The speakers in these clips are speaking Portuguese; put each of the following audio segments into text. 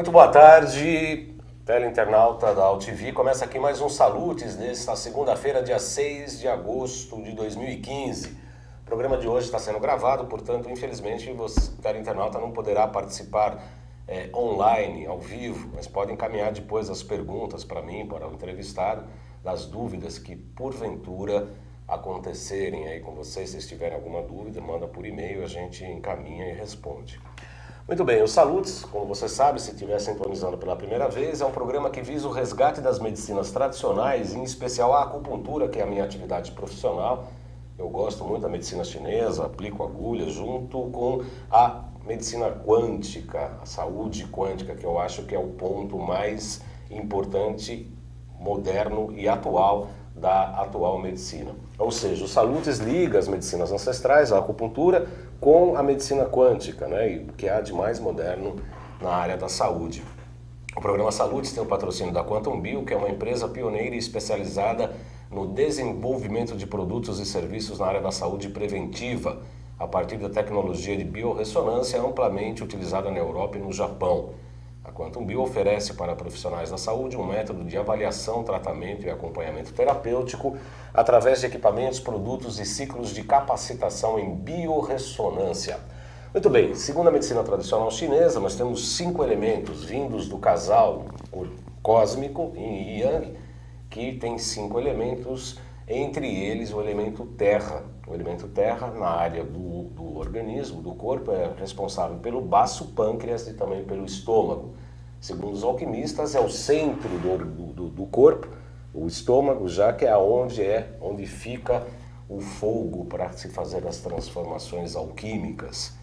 Muito boa tarde, teleinternauta da AltV. Começa aqui mais um Salutes nesta segunda-feira, dia 6 de agosto de 2015. O programa de hoje está sendo gravado, portanto, infelizmente, você, teleinternauta, não poderá participar online, ao vivo, mas pode encaminhar depois as perguntas para mim, para o entrevistado, das dúvidas que, porventura, acontecerem aí com vocês. Se tiverem alguma dúvida, manda por e-mail, a gente encaminha e responde. Muito bem, o Salutes, como você sabe, se estiver sintonizando pela primeira vez, é um programa que visa o resgate das medicinas tradicionais, em especial a acupuntura, que é a minha atividade profissional. Eu gosto muito da medicina chinesa, aplico agulha junto com a medicina quântica, a saúde quântica, que eu acho que é o ponto mais importante, moderno e atual da atual medicina. Ou seja, o Salutes liga as medicinas ancestrais, a acupuntura, com a medicina quântica, né? E o que há de mais moderno na área da saúde. O programa Salutes tem o patrocínio da Quantum Bio, que é uma empresa pioneira e especializada no desenvolvimento de produtos e serviços na área da saúde preventiva, a partir da tecnologia de biorressonância amplamente utilizada na Europa e no Japão. A Quantum Bio oferece para profissionais da saúde um método de avaliação, tratamento e acompanhamento terapêutico através de equipamentos, produtos e ciclos de capacitação em biorressonância. Muito bem, segundo a medicina tradicional chinesa, nós temos 5 elementos vindos do casal cósmico, Yin e Yang, que tem 5 elementos, entre eles o elemento terra. O elemento terra, na área do organismo, do corpo, é responsável pelo baço, pâncreas e também pelo estômago. Segundo os alquimistas, é o centro do corpo, o estômago, já que é onde fica o fogo para se fazer as transformações alquímicas.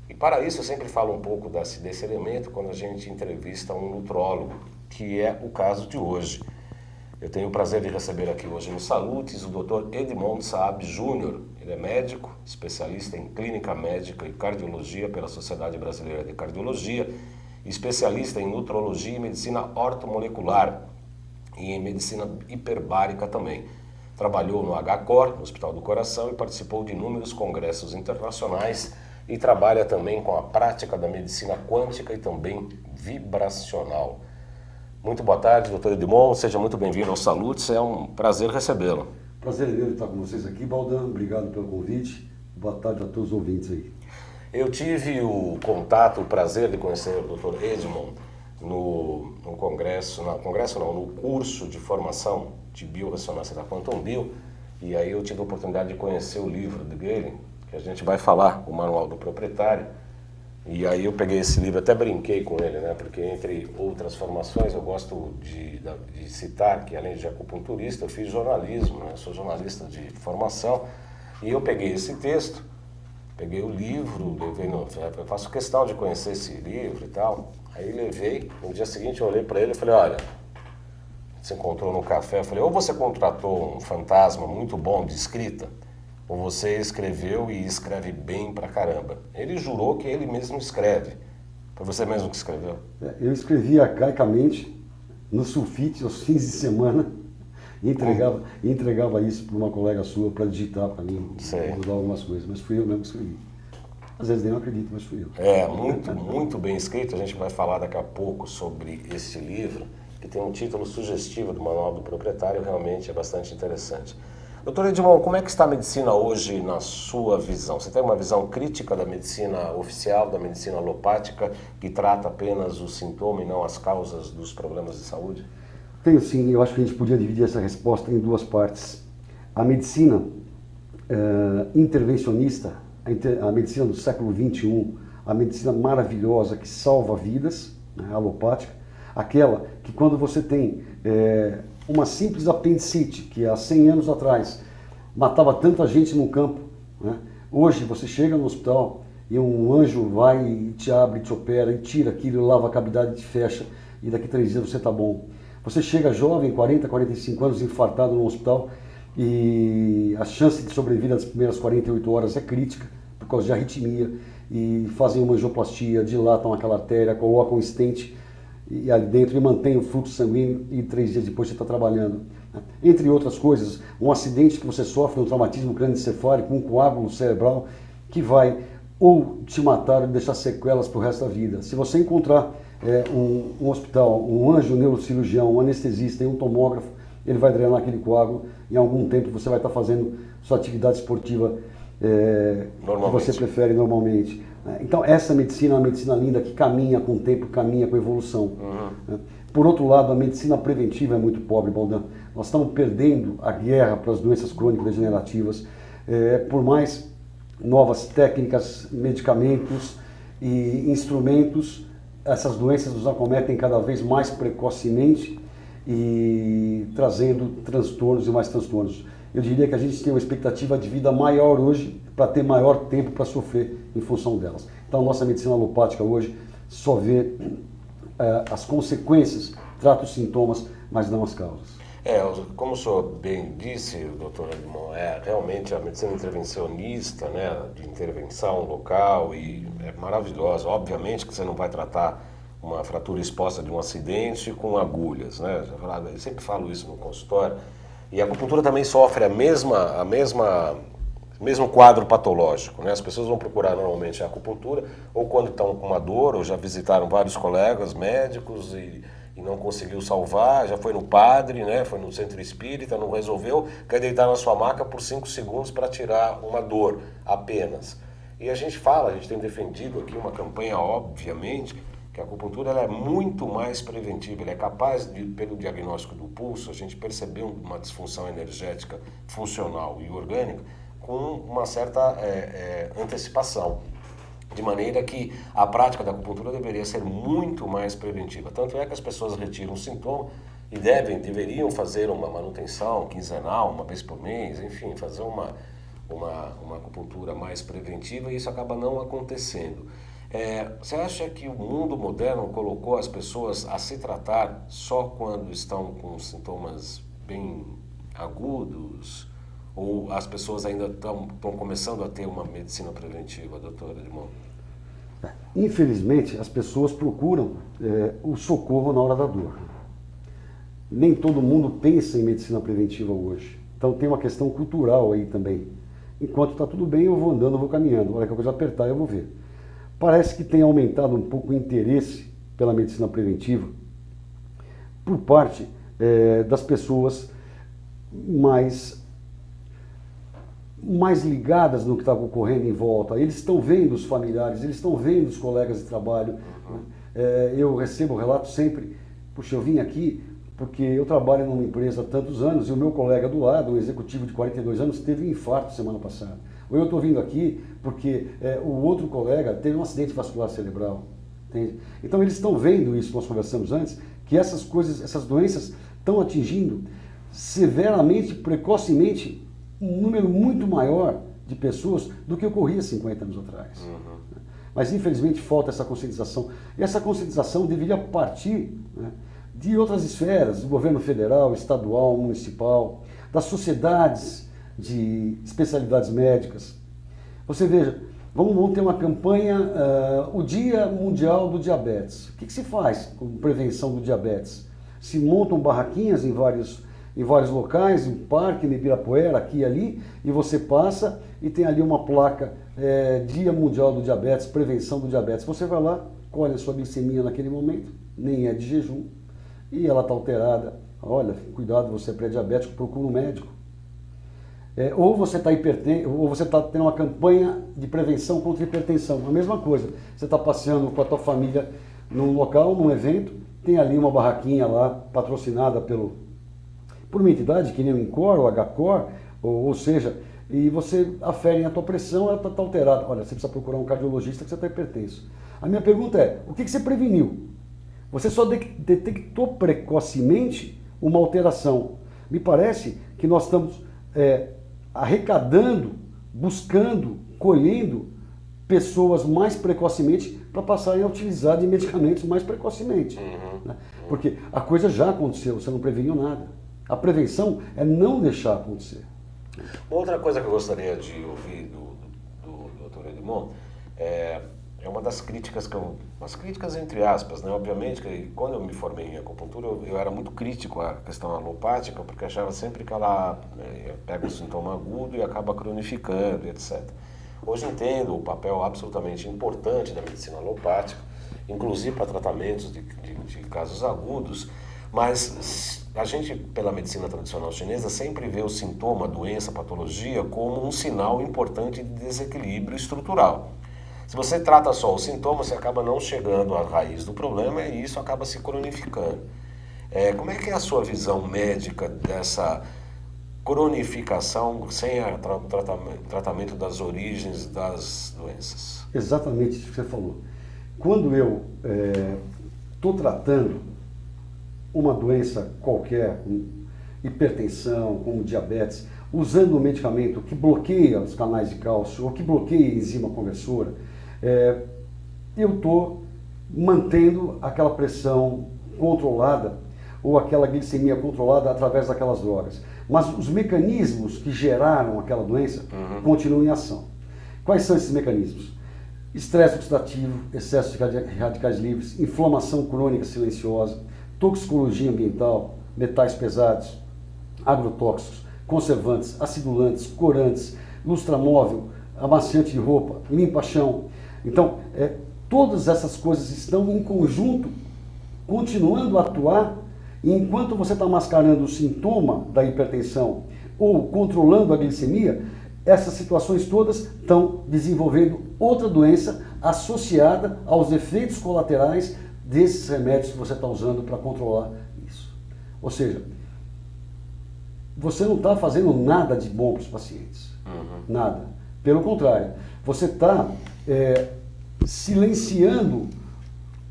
E para isso eu sempre falo um pouco desse elemento quando a gente entrevista um nutrólogo, que é o caso de hoje. Eu tenho o prazer de receber aqui hoje no Salutes o Dr. Edmond Saab Júnior. Ele é médico, especialista em clínica médica e cardiologia pela Sociedade Brasileira de Cardiologia, especialista em nutrologia e medicina ortomolecular e em medicina hiperbárica também. Trabalhou no HCOR, no Hospital do Coração, e participou de inúmeros congressos internacionais e trabalha também com a prática da medicina quântica e também vibracional. Muito boa tarde, doutor Edmond, seja muito bem-vindo ao Salutes, é um prazer recebê-lo. Prazer é meu estar com vocês aqui, Baldan, obrigado pelo convite, boa tarde a todos os ouvintes aí. Eu tive o contato, o prazer de conhecer o doutor Edmond no curso de formação de biorressonância da Quantum Bio, e aí eu tive a oportunidade de conhecer o livro dele, que a gente vai falar, o Manual do Proprietário. E aí eu peguei esse livro, até brinquei com ele, né? Porque entre outras formações eu gosto de citar que além de acupunturista eu fiz jornalismo, né? Eu sou jornalista de formação, e eu peguei esse texto, peguei o livro, eu faço questão de conhecer esse livro e tal, aí levei, no dia seguinte eu olhei para ele e falei, olha, você encontrou no café, eu falei, ou você contratou um fantasma muito bom de escrita, ou você escreveu e escreve bem pra caramba. Ele jurou que ele mesmo escreve. Foi você mesmo que escreveu? Eu escrevia arcaicamente no sulfite aos fins de semana e entregava isso para uma colega sua para digitar para mim, mudar algumas coisas. Mas fui eu mesmo que escrevi. Às vezes nem eu acredito, mas fui eu. É, muito bem escrito. A gente vai falar daqui a pouco sobre esse livro, que tem um título sugestivo do Manual do Proprietário, realmente é bastante interessante. Doutor Edmond, como é que está a medicina hoje na sua visão? Você tem uma visão crítica da medicina oficial, da medicina alopática, que trata apenas o sintoma e não as causas dos problemas de saúde? Tenho sim, eu acho que a gente podia dividir essa resposta em duas partes. A medicina intervencionista, a medicina do século XXI, a medicina maravilhosa que salva vidas, né, alopática, aquela que quando você tem uma simples apendicite, que há 100 anos atrás matava tanta gente no campo, né? Hoje você chega no hospital e um anjo vai e te abre, te opera, e tira aquilo, lava a cavidade e te fecha, e daqui 3 dias você está bom. Você chega jovem, 40, 45 anos, infartado no hospital, e a chance de sobrevida das primeiras 48 horas é crítica, por causa de arritmia, e fazem uma angioplastia, dilatam aquela artéria, colocam um stent e ali dentro e mantém o fluxo sanguíneo, e 3 dias depois você está trabalhando. Entre outras coisas, um acidente que você sofre, um traumatismo crânioencefálico, um coágulo cerebral, que vai ou te matar ou deixar sequelas para o resto da vida. Se você encontrar um hospital, um anjo neurocirurgião, um anestesista e um tomógrafo, ele vai drenar aquele coágulo. Em algum tempo você vai estar fazendo sua atividade esportiva que você prefere normalmente. Então essa medicina é uma medicina linda que caminha com o tempo, caminha com a evolução. Por outro lado, a medicina preventiva é muito pobre, Baldan. Nós estamos perdendo a guerra para as doenças crônicas degenerativas. Por mais novas técnicas, medicamentos e instrumentos, essas doenças nos acometem cada vez mais precocemente e trazendo transtornos e mais transtornos. Eu diria que a gente tem uma expectativa de vida maior hoje para ter maior tempo para sofrer em função delas. Então a nossa medicina alopática hoje só vê as consequências, trata os sintomas, mas não as causas. Como o senhor bem disse, doutor Edmond, realmente a medicina intervencionista, né, de intervenção local, e é maravilhosa. Obviamente que você não vai tratar uma fratura exposta de um acidente com agulhas, né? Eu sempre falo isso no consultório. E a acupuntura também sofre mesmo quadro patológico, né? As pessoas vão procurar normalmente a acupuntura ou quando estão com uma dor, ou já visitaram vários colegas médicos e não conseguiu salvar, já foi no padre, né? Foi no centro espírita, não resolveu, quer deitar na sua maca por 5 segundos para tirar uma dor apenas. E a gente tem defendido aqui uma campanha, obviamente, que a acupuntura ela é muito mais preventiva, ela é capaz de, pelo diagnóstico do pulso, a gente perceber uma disfunção energética funcional e orgânica com uma certa antecipação. De maneira que a prática da acupuntura deveria ser muito mais preventiva. Tanto é que as pessoas retiram o sintoma e deveriam fazer uma manutenção quinzenal, uma vez por mês, enfim, fazer uma acupuntura mais preventiva, e isso acaba não acontecendo. Você acha que o mundo moderno colocou as pessoas a se tratar só quando estão com sintomas bem agudos? Ou as pessoas ainda estão começando a ter uma medicina preventiva, doutor Edmond? Infelizmente, as pessoas procuram o socorro na hora da dor. Nem todo mundo pensa em medicina preventiva hoje. Então tem uma questão cultural aí também. Enquanto está tudo bem, eu vou andando, eu vou caminhando. A hora que a coisa apertar, eu vou ver. Parece que tem aumentado um pouco o interesse pela medicina preventiva por parte das pessoas mais ligadas no que está ocorrendo em volta. Eles estão vendo os familiares, eles estão vendo os colegas de trabalho. Eu recebo relatos sempre, puxa, eu vim aqui porque eu trabalho numa empresa há tantos anos e o meu colega do lado, um executivo de 42 anos, teve um infarto semana passada. Ou eu estou vindo aqui porque o outro colega teve um acidente vascular cerebral. Entende? Então eles estão vendo isso, nós conversamos antes, que essas coisas, essas doenças estão atingindo severamente, precocemente, um número muito maior de pessoas do que ocorria 50 anos atrás. Mas infelizmente falta essa conscientização. E essa conscientização deveria partir, né, de outras esferas, do governo federal, estadual, municipal, das sociedades de especialidades médicas. Você veja, vamos ter uma campanha, o Dia Mundial do Diabetes. O que se faz com prevenção do diabetes? Se montam barraquinhas em vários locais, em parque, em Ibirapuera, aqui e ali, e você passa e tem ali uma placa, Dia Mundial do Diabetes, Prevenção do Diabetes. Você vai lá, colhe a sua glicemia naquele momento, nem é de jejum, e ela está alterada. Olha, cuidado, você é pré-diabético, procura um médico. Ou você está tendo uma campanha de prevenção contra a hipertensão, a mesma coisa. Você está passeando com a tua família num local, num evento, tem ali uma barraquinha lá, patrocinada por uma entidade que nem o INCOR, o HCOR, ou seja, e você afere a tua pressão, ela está alterada. Olha, você precisa procurar um cardiologista que você está hipertenso. A minha pergunta é, o que você preveniu? Você só detectou precocemente uma alteração. Me parece que nós estamos arrecadando, buscando, colhendo pessoas mais precocemente para passarem a utilizar de medicamentos mais precocemente. Né? Porque a coisa já aconteceu, você não preveniu nada. A prevenção é não deixar acontecer. Outra coisa que eu gostaria de ouvir do Dr. Edmond é uma das críticas umas críticas entre aspas, né? Obviamente que quando eu me formei em acupuntura eu era muito crítico à questão alopática, porque achava sempre que ela pega um sintoma agudo e acaba cronificando, etc. Hoje entendo o papel absolutamente importante da medicina alopática inclusive para tratamentos de casos agudos, mas a gente, pela medicina tradicional chinesa, sempre vê o sintoma, a doença, a patologia como um sinal importante de desequilíbrio estrutural. Se você trata só o sintoma, você acaba não chegando à raiz do problema e isso acaba se cronificando. Como é que é a sua visão médica dessa cronificação sem o tratamento das origens das doenças? Exatamente isso que você falou. Quando eu estou tratando uma doença qualquer, hipertensão, como diabetes, usando um medicamento que bloqueia os canais de cálcio ou que bloqueia a enzima conversora, eu estou mantendo aquela pressão controlada ou aquela glicemia controlada através daquelas drogas. Mas os mecanismos que geraram aquela doença continuam em ação. Quais são esses mecanismos? Estresse oxidativo, excesso de radicais livres, inflamação crônica silenciosa, toxicologia ambiental, metais pesados, agrotóxicos, conservantes, acidulantes, corantes, lustramóvel, amaciante de roupa, limpa-chão. Então, todas essas coisas estão em conjunto, continuando a atuar, e enquanto você está mascarando o sintoma da hipertensão ou controlando a glicemia, essas situações todas estão desenvolvendo outra doença associada aos efeitos colaterais desses remédios que você está usando para controlar isso. Ou seja, você não está fazendo nada de bom para os pacientes. Nada. Pelo contrário, você está silenciando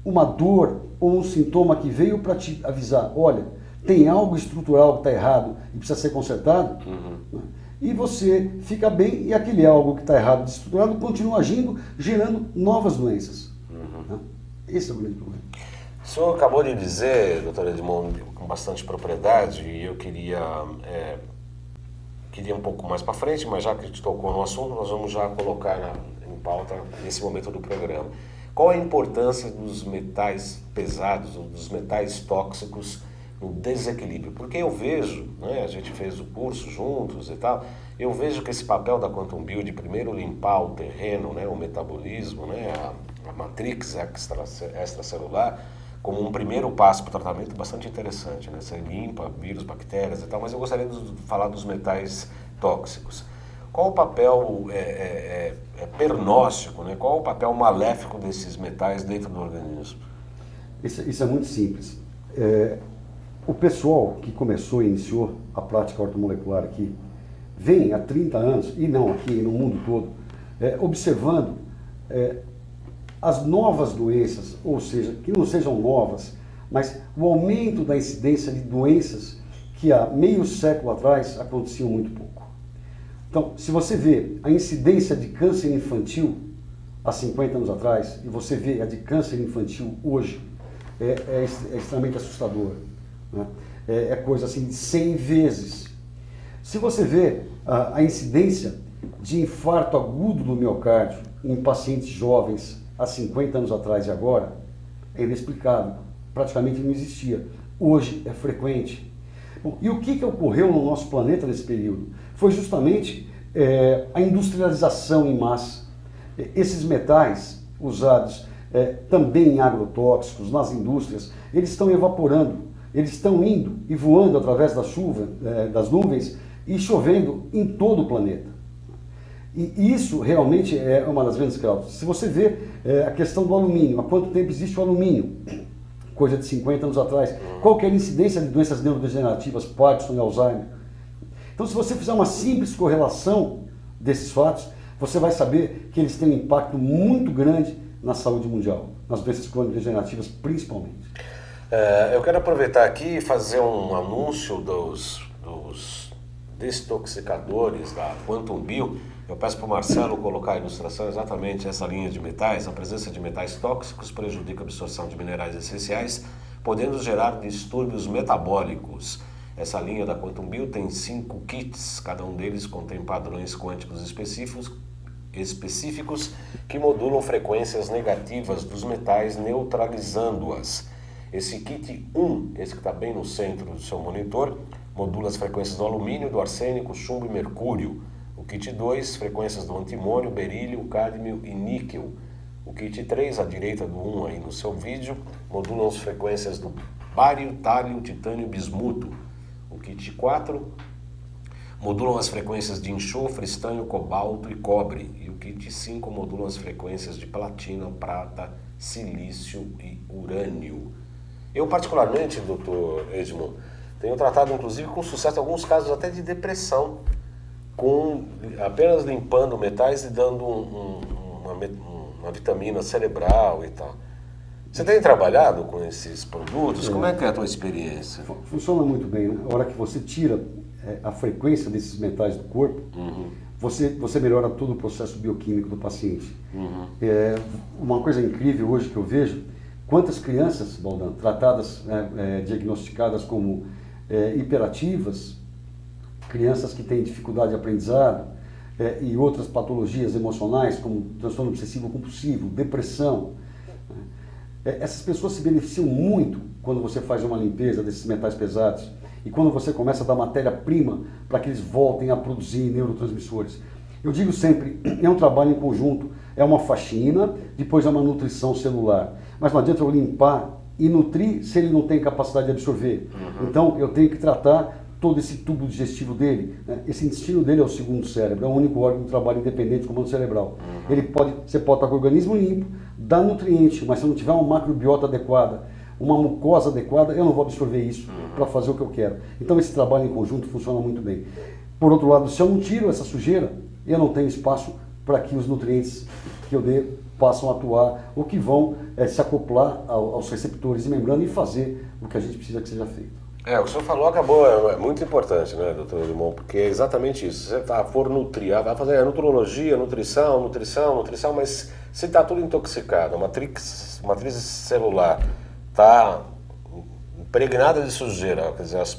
uma dor ou um sintoma que veio para te avisar, olha, tem algo estrutural que está errado e precisa ser consertado, né? E você fica bem e aquele algo que está errado, desestruturado, continua agindo, gerando novas doenças. Né? Esse é o grande problema. O senhor acabou de dizer, doutor Edmond, com bastante propriedade, e eu queria um pouco mais para frente, mas já que a gente tocou no assunto, nós vamos já colocar em pauta nesse momento do programa. Qual a importância dos metais pesados, ou dos metais tóxicos no desequilíbrio? Porque eu vejo, né, a gente fez o curso juntos e tal, eu vejo que esse papel da Quantum Bio de primeiro limpar o terreno, né, o metabolismo, né, a matrix extracelular, como um primeiro passo para o tratamento bastante interessante, né? Você limpa vírus, bactérias e tal, mas eu gostaria de falar dos metais tóxicos. Qual o papel pernóstico, né? Qual o papel maléfico desses metais dentro do organismo? Isso é muito simples. O pessoal que começou e iniciou a prática ortomolecular aqui, vem há 30 anos, e não aqui, no mundo todo, observando as novas doenças, ou seja, que não sejam novas, mas o aumento da incidência de doenças que há meio século atrás aconteciam muito pouco. Então, se você vê a incidência de câncer infantil há 50 anos atrás, e você vê a de câncer infantil hoje, é extremamente assustador. Né? É coisa assim de 100 vezes. Se você vê a incidência de infarto agudo do miocárdio em pacientes jovens há 50 anos atrás e agora, é inexplicável. Praticamente não existia. Hoje é frequente. Bom, e o que ocorreu no nosso planeta nesse período? Foi justamente a industrialização em massa. Esses metais usados também em agrotóxicos, nas indústrias, eles estão evaporando, eles estão indo e voando através da chuva, das nuvens, e chovendo em todo o planeta. E isso realmente é uma das grandes causas. Se você vê a questão do alumínio, há quanto tempo existe o alumínio? Coisa de 50 anos atrás. Qual que é a incidência de doenças neurodegenerativas, Parkinson e Alzheimer? Então, se você fizer uma simples correlação desses fatos, você vai saber que eles têm um impacto muito grande na saúde mundial, nas doenças crônico-degenerativas principalmente. Eu quero aproveitar aqui e fazer um anúncio dos desintoxicadores da Quantum Bio. Eu peço para o Marcelo colocar a ilustração exatamente essa linha de metais. A presença de metais tóxicos prejudica a absorção de minerais essenciais, podendo gerar distúrbios metabólicos. Essa linha da Quantum Bio tem 5 kits, cada um deles contém padrões quânticos específicos que modulam frequências negativas dos metais, neutralizando-as. Esse kit 1, esse que está bem no centro do seu monitor, modula as frequências do alumínio, do arsênico, chumbo e mercúrio. O kit 2, frequências do antimônio, berílio, cádmio e níquel. O kit 3, à direita do 1 aí no seu vídeo, modulam as frequências do bário, tálio, titânio e bismuto. O kit 4 modulam as frequências de enxofre, estanho, cobalto e cobre. E o kit 5 modulam as frequências de platina, prata, silício e urânio. Eu particularmente, doutor Edmond, tenho tratado inclusive com sucesso alguns casos até de depressão, com apenas limpando metais e dando uma vitamina cerebral e tal. Você tem trabalhado com esses produtos? Como é que é a tua experiência? Funciona muito bem, né? A hora que você tira a frequência desses metais do corpo, você melhora todo o processo bioquímico do paciente. Uma coisa incrível hoje que eu vejo, quantas crianças, Baldan, tratadas, diagnosticadas como hiperativas, crianças que têm dificuldade de aprendizado e outras patologias emocionais, como transtorno obsessivo compulsivo, depressão. Essas pessoas se beneficiam muito quando você faz uma limpeza desses metais pesados e quando você começa a dar matéria-prima para que eles voltem a produzir neurotransmissores. Eu digo sempre, é um trabalho em conjunto, é uma faxina, depois é uma nutrição celular. Mas não adianta eu limpar e nutrir se ele não tem capacidade de absorver. Então eu tenho que tratar todo esse tubo digestivo dele, né? Esse intestino dele é o segundo cérebro, é o único órgão que trabalha independente do comando cerebral. Você pode estar com o organismo limpo, dá nutriente, mas se não tiver uma macrobiota adequada, uma mucosa adequada, eu não vou absorver isso para fazer o que eu quero. Então esse trabalho em conjunto funciona muito bem. Por outro lado, se eu não tiro essa sujeira, eu não tenho espaço para que os nutrientes que eu dê passam a atuar ou que vão se acoplar aos receptores de membrana e fazer o que a gente precisa que seja feito. O que o senhor falou acabou, é muito importante, né, doutor Edmond, porque é exatamente isso. Se você for nutrir, vai fazer nutrologia, nutrição, mas se está tudo intoxicado, a matriz celular está impregnada de sujeira, quer dizer, as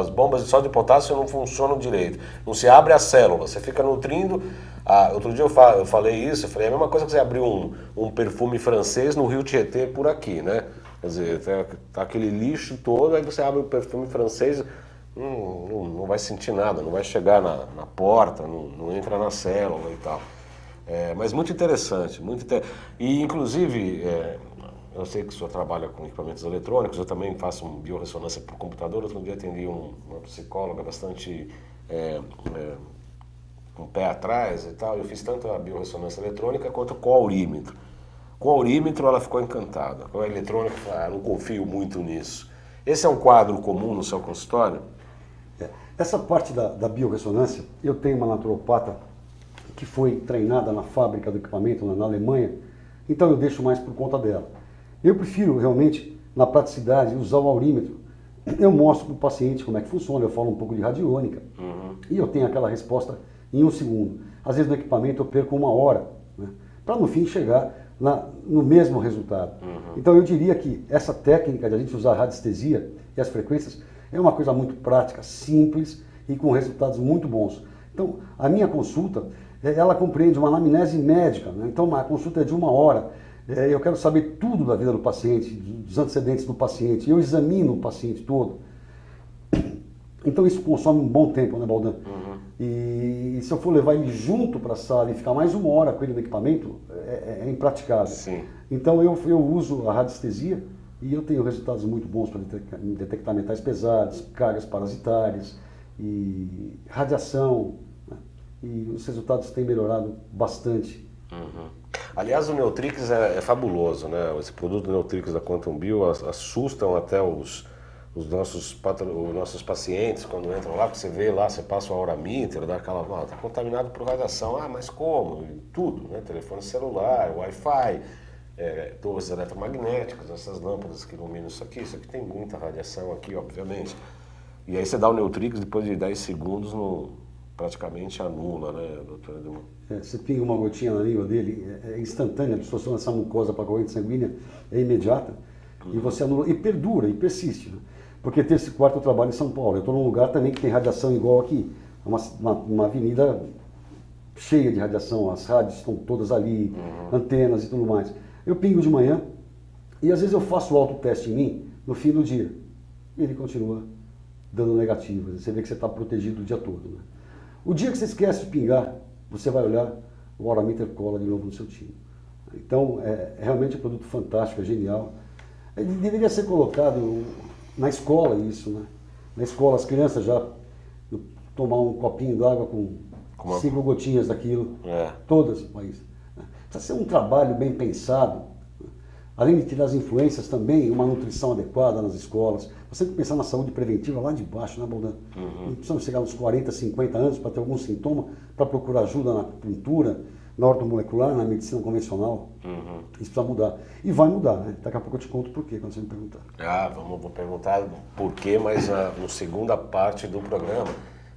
bombas de sódio e potássio não funcionam direito, não se abre a célula, você fica nutrindo. Outro dia eu falei isso, é a mesma coisa que você abrir um perfume francês no Rio Tietê por aqui, né? Quer dizer, tá aquele lixo todo, aí você abre o perfume francês, não vai sentir nada, não vai chegar na porta, não entra na célula e tal. Mas muito interessante, E inclusive, eu sei que o senhor trabalha com equipamentos eletrônicos, eu também faço biorressonância por computador. Outro dia atendi uma psicóloga bastante com o pé atrás e tal, eu fiz tanto a biorressonância eletrônica quanto com o aurímetro. Com o aurímetro ela ficou encantada, com a eletrônica não confio muito nisso. Esse é um quadro comum no seu consultório? Essa parte da biorressonância, eu tenho uma naturopata que foi treinada na fábrica do equipamento na Alemanha, então eu deixo mais por conta dela. Eu prefiro realmente, na praticidade, usar o aurímetro. Eu mostro para o paciente como é que funciona, eu falo um pouco de radiônica e eu tenho aquela resposta em 1 segundo. Às vezes no equipamento eu perco 1 hora, né, para no fim chegar no mesmo resultado. Então eu diria que essa técnica de a gente usar a radiestesia e as frequências é uma coisa muito prática, simples e com resultados muito bons. Então a minha consulta, ela compreende uma anamnese médica, né? Então a consulta é de 1 hora. Eu quero saber tudo da vida do paciente, dos antecedentes do paciente, eu examino o paciente todo. Então isso consome um bom tempo, né, Baldan? E se eu for levar ele junto para a sala e ficar mais 1 hora com ele no equipamento, é impraticável. Sim. Então eu uso a radiestesia e eu tenho resultados muito bons para detectar metais pesados, cargas parasitárias e radiação, né? E os resultados têm melhorado bastante. Aliás, o Neutrix é fabuloso, né? Esse produto Neutrix da Quantum Bio assustam até os nossos pacientes quando entram lá, porque você vê lá, você passa o aurameter, dá aquela, tá contaminado por radiação. Mas como? E tudo, né? Telefone celular, Wi-Fi, torres eletromagnéticas, essas lâmpadas que iluminam isso aqui tem muita radiação aqui, obviamente. E aí você dá o Neutrix, depois de 10 segundos, praticamente anula, né, doutor Edmond? Você pinga uma gotinha na língua dele, é instantânea, a absorção dessa mucosa para a corrente sanguínea é imediata, e você anula, e perdura, e persiste, né? Porque terça e quarta eu trabalho em São Paulo, eu estou num lugar também que tem radiação igual aqui, uma avenida cheia de radiação, as rádios estão todas ali, antenas e tudo mais. Eu pingo de manhã, e às vezes eu faço o autoteste em mim no fim do dia, e ele continua dando negativo, você vê que você está protegido o dia todo, né? O dia que você esquece de pingar, você vai olhar, o aurameter cola de novo no seu timo. Então, é realmente um produto fantástico, é genial. Ele deveria ser colocado na escola isso, né? Na escola, as crianças já tomar um copinho d'água com 5 gotinhas daquilo, todas, mas precisa ser um trabalho bem pensado, além de tirar as influências também, uma nutrição adequada nas escolas. Você tem que pensar na saúde preventiva lá de baixo, né, Baldan? Não precisamos chegar nos 40, 50 anos para ter algum sintoma, para procurar ajuda na acupuntura, na ortomolecular, na medicina convencional. Isso precisa mudar. E vai mudar, né? Daqui a pouco eu te conto por quê, quando você me perguntar. Vou perguntar por quê, mas na segunda parte do programa.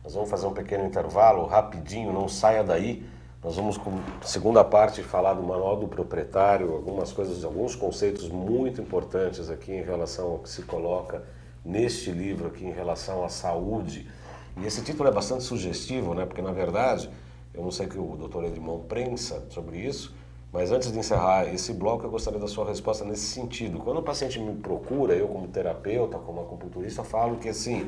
Nós vamos fazer um pequeno intervalo, rapidinho, não saia daí. Nós vamos, com a segunda parte, falar do Manual do Proprietário, algumas coisas, alguns conceitos muito importantes aqui em relação ao que se coloca neste livro aqui em relação à saúde. E esse título é bastante sugestivo, né? Porque, na verdade, eu não sei que o Dr. Edmond pensa sobre isso, mas antes de encerrar esse bloco, eu gostaria da sua resposta nesse sentido. Quando o paciente me procura, eu como terapeuta, como acupunturista, falo que assim,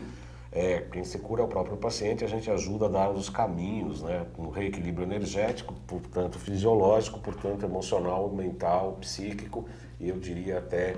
quem se cura é o próprio paciente, a gente ajuda a dar os caminhos, né? Um reequilíbrio energético, portanto fisiológico, portanto emocional, mental, psíquico, e eu diria até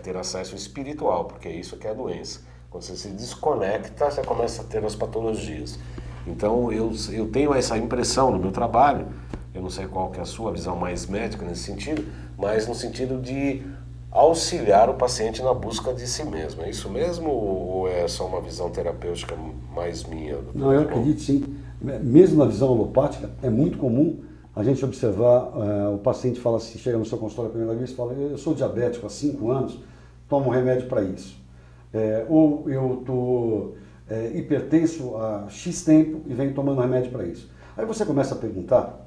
ter acesso espiritual, porque é isso que é a doença. Quando você se desconecta, você começa a ter as patologias. Então eu tenho essa impressão no meu trabalho, eu não sei qual que é a sua visão mais médica nesse sentido, mas no sentido de auxiliar o paciente na busca de si mesmo. É isso mesmo ou é só uma visão terapêutica mais minha? Não, eu acredito sim. Mesmo na visão alopática, é muito comum a gente observar, o paciente fala assim, chega no seu consultório a primeira vez e fala, eu sou diabético há 5 anos, tomo um remédio para isso. Ou eu estou hipertenso há X tempo e venho tomando remédio para isso. Aí você começa a perguntar,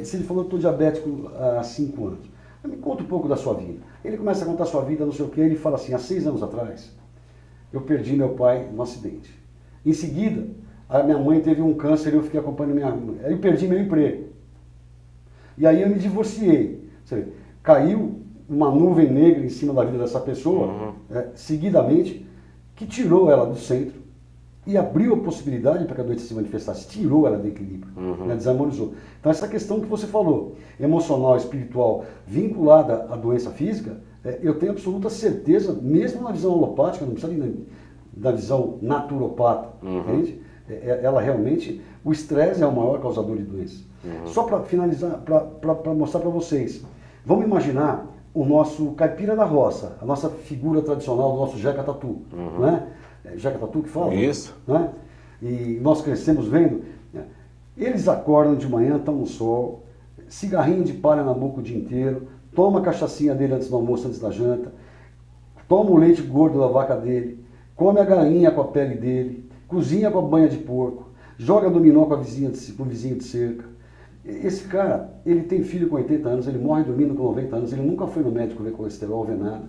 se ele falou, eu estou diabético há 5 anos, me conta um pouco da sua vida. Ele começa a contar a sua vida, não sei o que, ele fala assim, há 6 anos atrás, eu perdi meu pai num acidente. Em seguida, a minha mãe teve um câncer e eu fiquei acompanhando minha mãe. Aí eu perdi meu emprego. E aí eu me divorciei. Você vê, caiu uma nuvem negra em cima da vida dessa pessoa, seguidamente, que tirou ela do centro e abriu a possibilidade para que a doença se manifestasse, tirou ela do equilíbrio, desarmonizou. Então essa questão que você falou, emocional, espiritual, vinculada à doença física, eu tenho absoluta certeza, mesmo na visão alopática, não precisa nem da visão naturopata, entende? Ela realmente, o estresse é o maior causador de doença. Só para finalizar, para mostrar para vocês, vamos imaginar o nosso caipira da roça, a nossa figura tradicional do nosso Jeca Tatu, né? Jeca Tatu que fala? Isso. Né? E nós crescemos vendo, eles acordam de manhã, estão no sol, cigarrinho de palha na boca o dia inteiro, toma a cachaçinha dele antes do almoço, antes da janta, toma o leite gordo da vaca dele, come a galinha com a pele dele, cozinha com a banha de porco, joga dominó com o vizinho de cerca. Esse cara, ele tem filho com 80 anos, ele morre dormindo com 90 anos, ele nunca foi no médico ver colesterol, ver nada.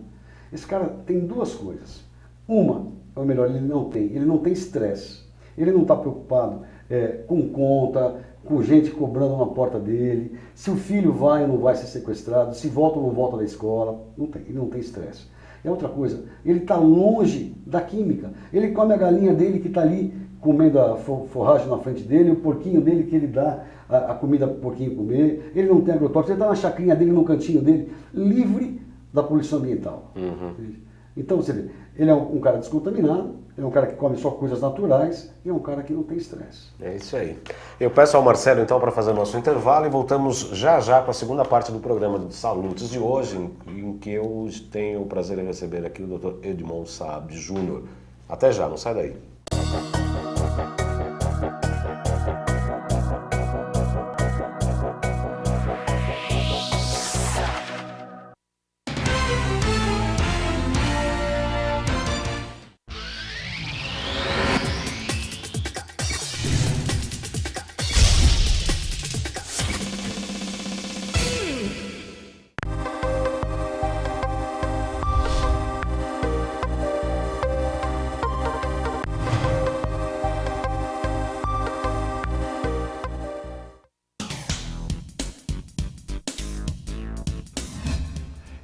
Esse cara tem 2 coisas. Uma, ou melhor, ele não tem estresse. Ele não está preocupado com conta, com gente cobrando na porta dele, se o filho vai ou não vai ser sequestrado, se volta ou não volta da escola, ele não tem estresse. É outra coisa, ele está longe da química, ele come a galinha dele que está ali comendo a forragem na frente dele, o porquinho dele que ele dá a comida para o porquinho comer, ele não tem agrotóxico, ele está na chacrinha dele, no cantinho dele, livre da poluição ambiental. Então você vê, ele é um cara descontaminado, é um cara que come só coisas naturais e é um cara que não tem estresse. É isso aí. Eu peço ao Marcelo então para fazer nosso intervalo e voltamos já já com a segunda parte do programa de Salutos de hoje, em que eu tenho o prazer de receber aqui o Dr. Edmond Saab Júnior. Até já, não sai daí.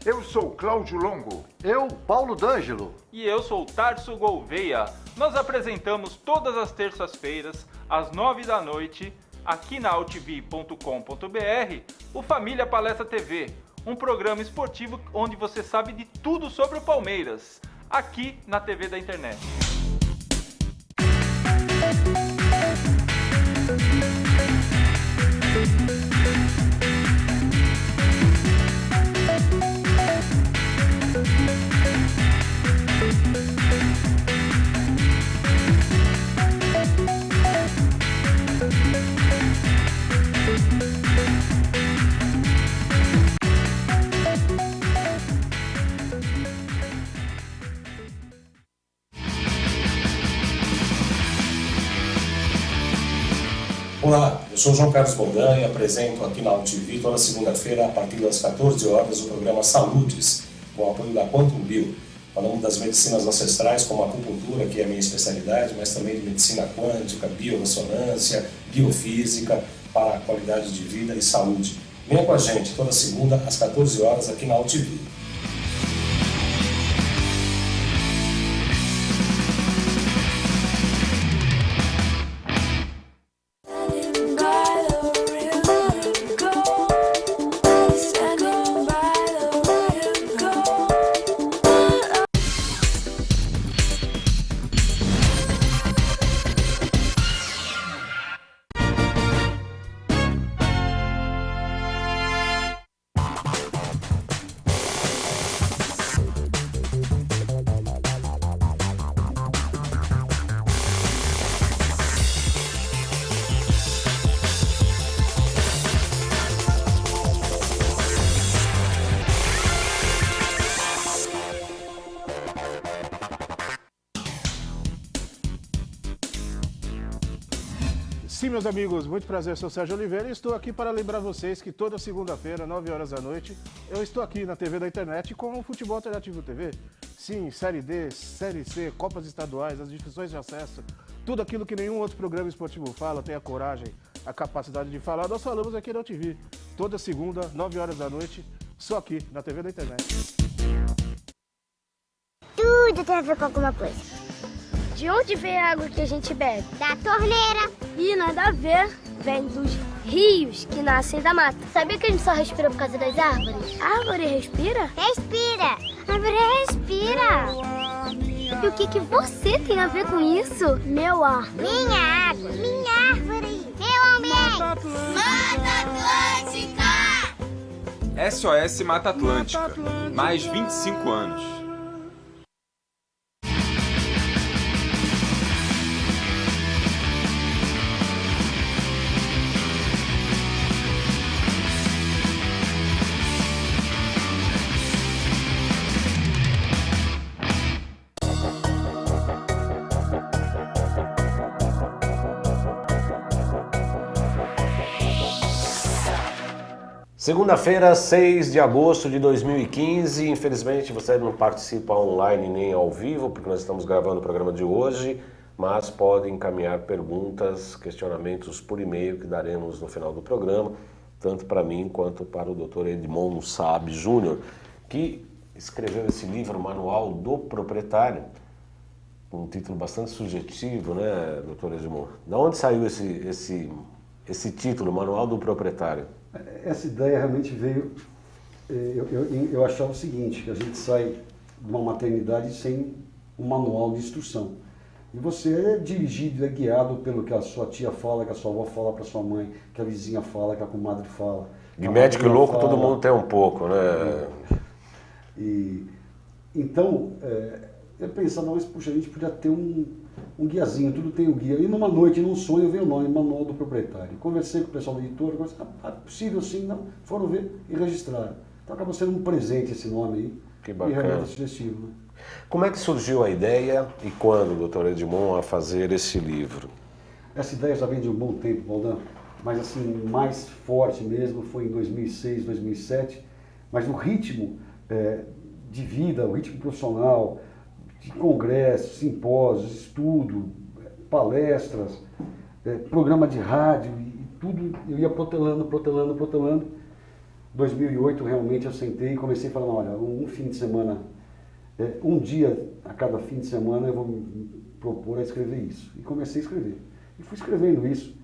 Eu sou Cláudio Longo. Eu, Paulo D'Angelo. E eu sou Tarso Gouveia. Nós apresentamos todas as terças-feiras, às 9 da noite, aqui na altv.com.br, o Família Palestra TV, um programa esportivo onde você sabe de tudo sobre o Palmeiras, aqui na TV da internet. Olá, eu sou João Carlos Boldan e apresento aqui na AltV toda segunda-feira, a partir das 14 horas, o programa Saludes, com o apoio da Quantum Bio. Falamos das medicinas ancestrais, como a acupuntura, que é a minha especialidade, mas também de medicina quântica, biorressonância, biofísica, para a qualidade de vida e saúde. Venha com a gente toda segunda, às 14 horas, aqui na AltV. Sim, meus amigos, muito prazer, sou Sérgio Oliveira e estou aqui para lembrar vocês que toda segunda-feira, 9 horas da noite, eu estou aqui na TV da internet com o Futebol Alternativo TV. Sim, Série D, Série C, Copas Estaduais, as divisões de acesso, tudo aquilo que nenhum outro programa esportivo fala, tem a coragem, a capacidade de falar, nós falamos aqui na TV. Toda segunda, 9 horas da noite, só aqui na TV da internet. Tudo tem a ver com alguma coisa. De onde vem a água que a gente bebe? Da torneira. E nada a ver, vem dos rios que nascem da mata. Sabia que a gente só respira por causa das árvores? A árvore respira? Respira. A árvore respira. E o que você tem a ver com isso? Meu ar. Minha água. Minha árvore. Meu ambiente. Mata Atlântica. SOS Mata Atlântica. Mais 25 anos. Segunda-feira, 6 de agosto de 2015. Infelizmente você não participa online nem ao vivo, porque nós estamos gravando o programa de hoje, mas pode encaminhar perguntas, questionamentos por e-mail que daremos no final do programa, tanto para mim quanto para o Dr. Edmond Saab Júnior, que escreveu esse livro, Manual do Proprietário, um título bastante sugestivo, né, Dr. Edmond? Da onde saiu esse título, Manual do Proprietário? Essa ideia realmente veio, eu achava o seguinte, que a gente sai de uma maternidade sem um manual de instrução. E você é dirigido, é guiado pelo que a sua tia fala, que a sua avó fala para sua mãe, que a vizinha fala, que a comadre fala. De médico e louco todo mundo tem um pouco, né? Então, eu pensava, mas puxa, a gente podia ter um guiazinho, tudo tem um guia. E numa noite, num sonho, veio o nome, Manual do Proprietário. Conversei com o pessoal da editora, é possível sim, não? Foram ver e registraram. Então acabou sendo um presente esse nome aí. Que bacana. E realmente sugestivo, né? Como é que surgiu a ideia e quando, Dr. Edmond, a fazer esse livro? Essa ideia já vem de um bom tempo, Boldan, mas assim, mais forte mesmo foi em 2006, 2007, mas o ritmo de vida, o ritmo profissional, de congressos, simpósios, estudo, palestras, programa de rádio, e tudo, eu ia protelando. 2008 realmente eu sentei e comecei falando, olha, um fim de semana, um dia a cada fim de semana eu vou me propor a escrever isso. E comecei a escrever. E fui escrevendo isso.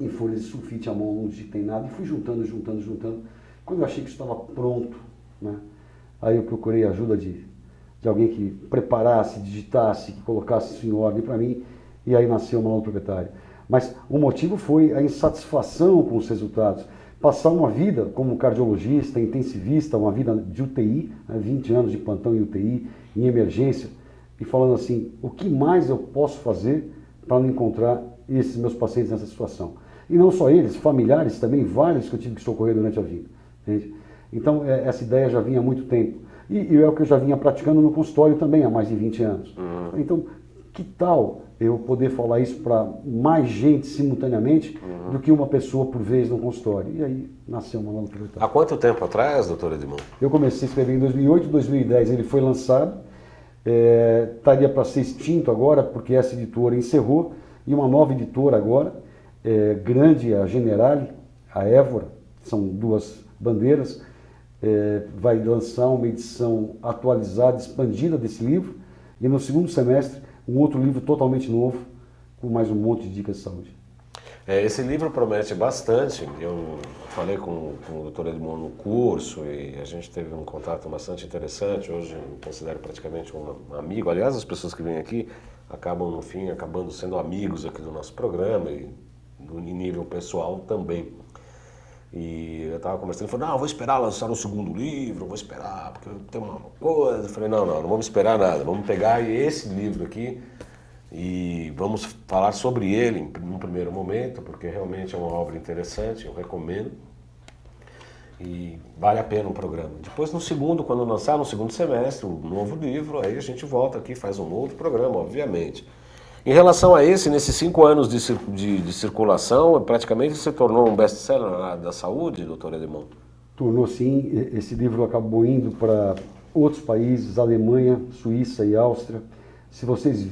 em folhas de sulfite à mão, não digitei nada, e fui juntando. Quando eu achei que estava pronto, né, aí eu procurei a ajuda de alguém que preparasse, digitasse, que colocasse isso em ordem para mim, e aí nasceu o Manual do Proprietário. Mas o motivo foi a insatisfação com os resultados. Passar uma vida como cardiologista, intensivista, uma vida de UTI, 20 anos de plantão em UTI, em emergência, e falando assim, o que mais eu posso fazer para não encontrar esses meus pacientes nessa situação? E não só eles, familiares também, vários que eu tive que socorrer durante a vida. Entende? Então, essa ideia já vinha há muito tempo. E é o que eu já vinha praticando no consultório também há mais de 20 anos. Então, que tal eu poder falar isso para mais gente simultaneamente do que uma pessoa por vez no consultório? E aí nasceu o Manual do Proprietário. Há quanto tempo atrás, doutor Edmundo? Eu comecei a escrever em 2008, 2010 ele foi lançado. Estaria para ser extinto agora, porque essa editora encerrou, e uma nova editora agora, grande, a Generali, a Évora, são duas bandeiras, vai lançar uma edição atualizada, expandida desse livro, e no segundo semestre um outro livro totalmente novo, com mais um monte de dicas de saúde. Esse livro promete bastante. Eu falei com o Dr. Edmundo no curso e a gente teve um contato bastante interessante. Hoje eu considero praticamente um amigo. Aliás, as pessoas que vêm aqui acabam, no fim, acabando sendo amigos aqui do nosso programa e em nível pessoal também. E eu estava conversando, ele falou, não, vou esperar lançar um segundo livro, vou esperar, porque tem uma coisa. Eu falei, não vamos esperar nada, vamos pegar esse livro aqui e vamos falar sobre ele num primeiro momento, porque realmente é uma obra interessante, eu recomendo. E vale a pena o programa. Depois, no segundo, quando lançar, no segundo semestre, um novo livro, aí a gente volta aqui e faz um outro programa, obviamente. Em relação a nesses 5 anos de circulação, praticamente se tornou um best-seller na área da saúde, doutor Edmundo? Tornou sim, esse livro acabou indo para outros países, Alemanha, Suíça e Áustria. Se vocês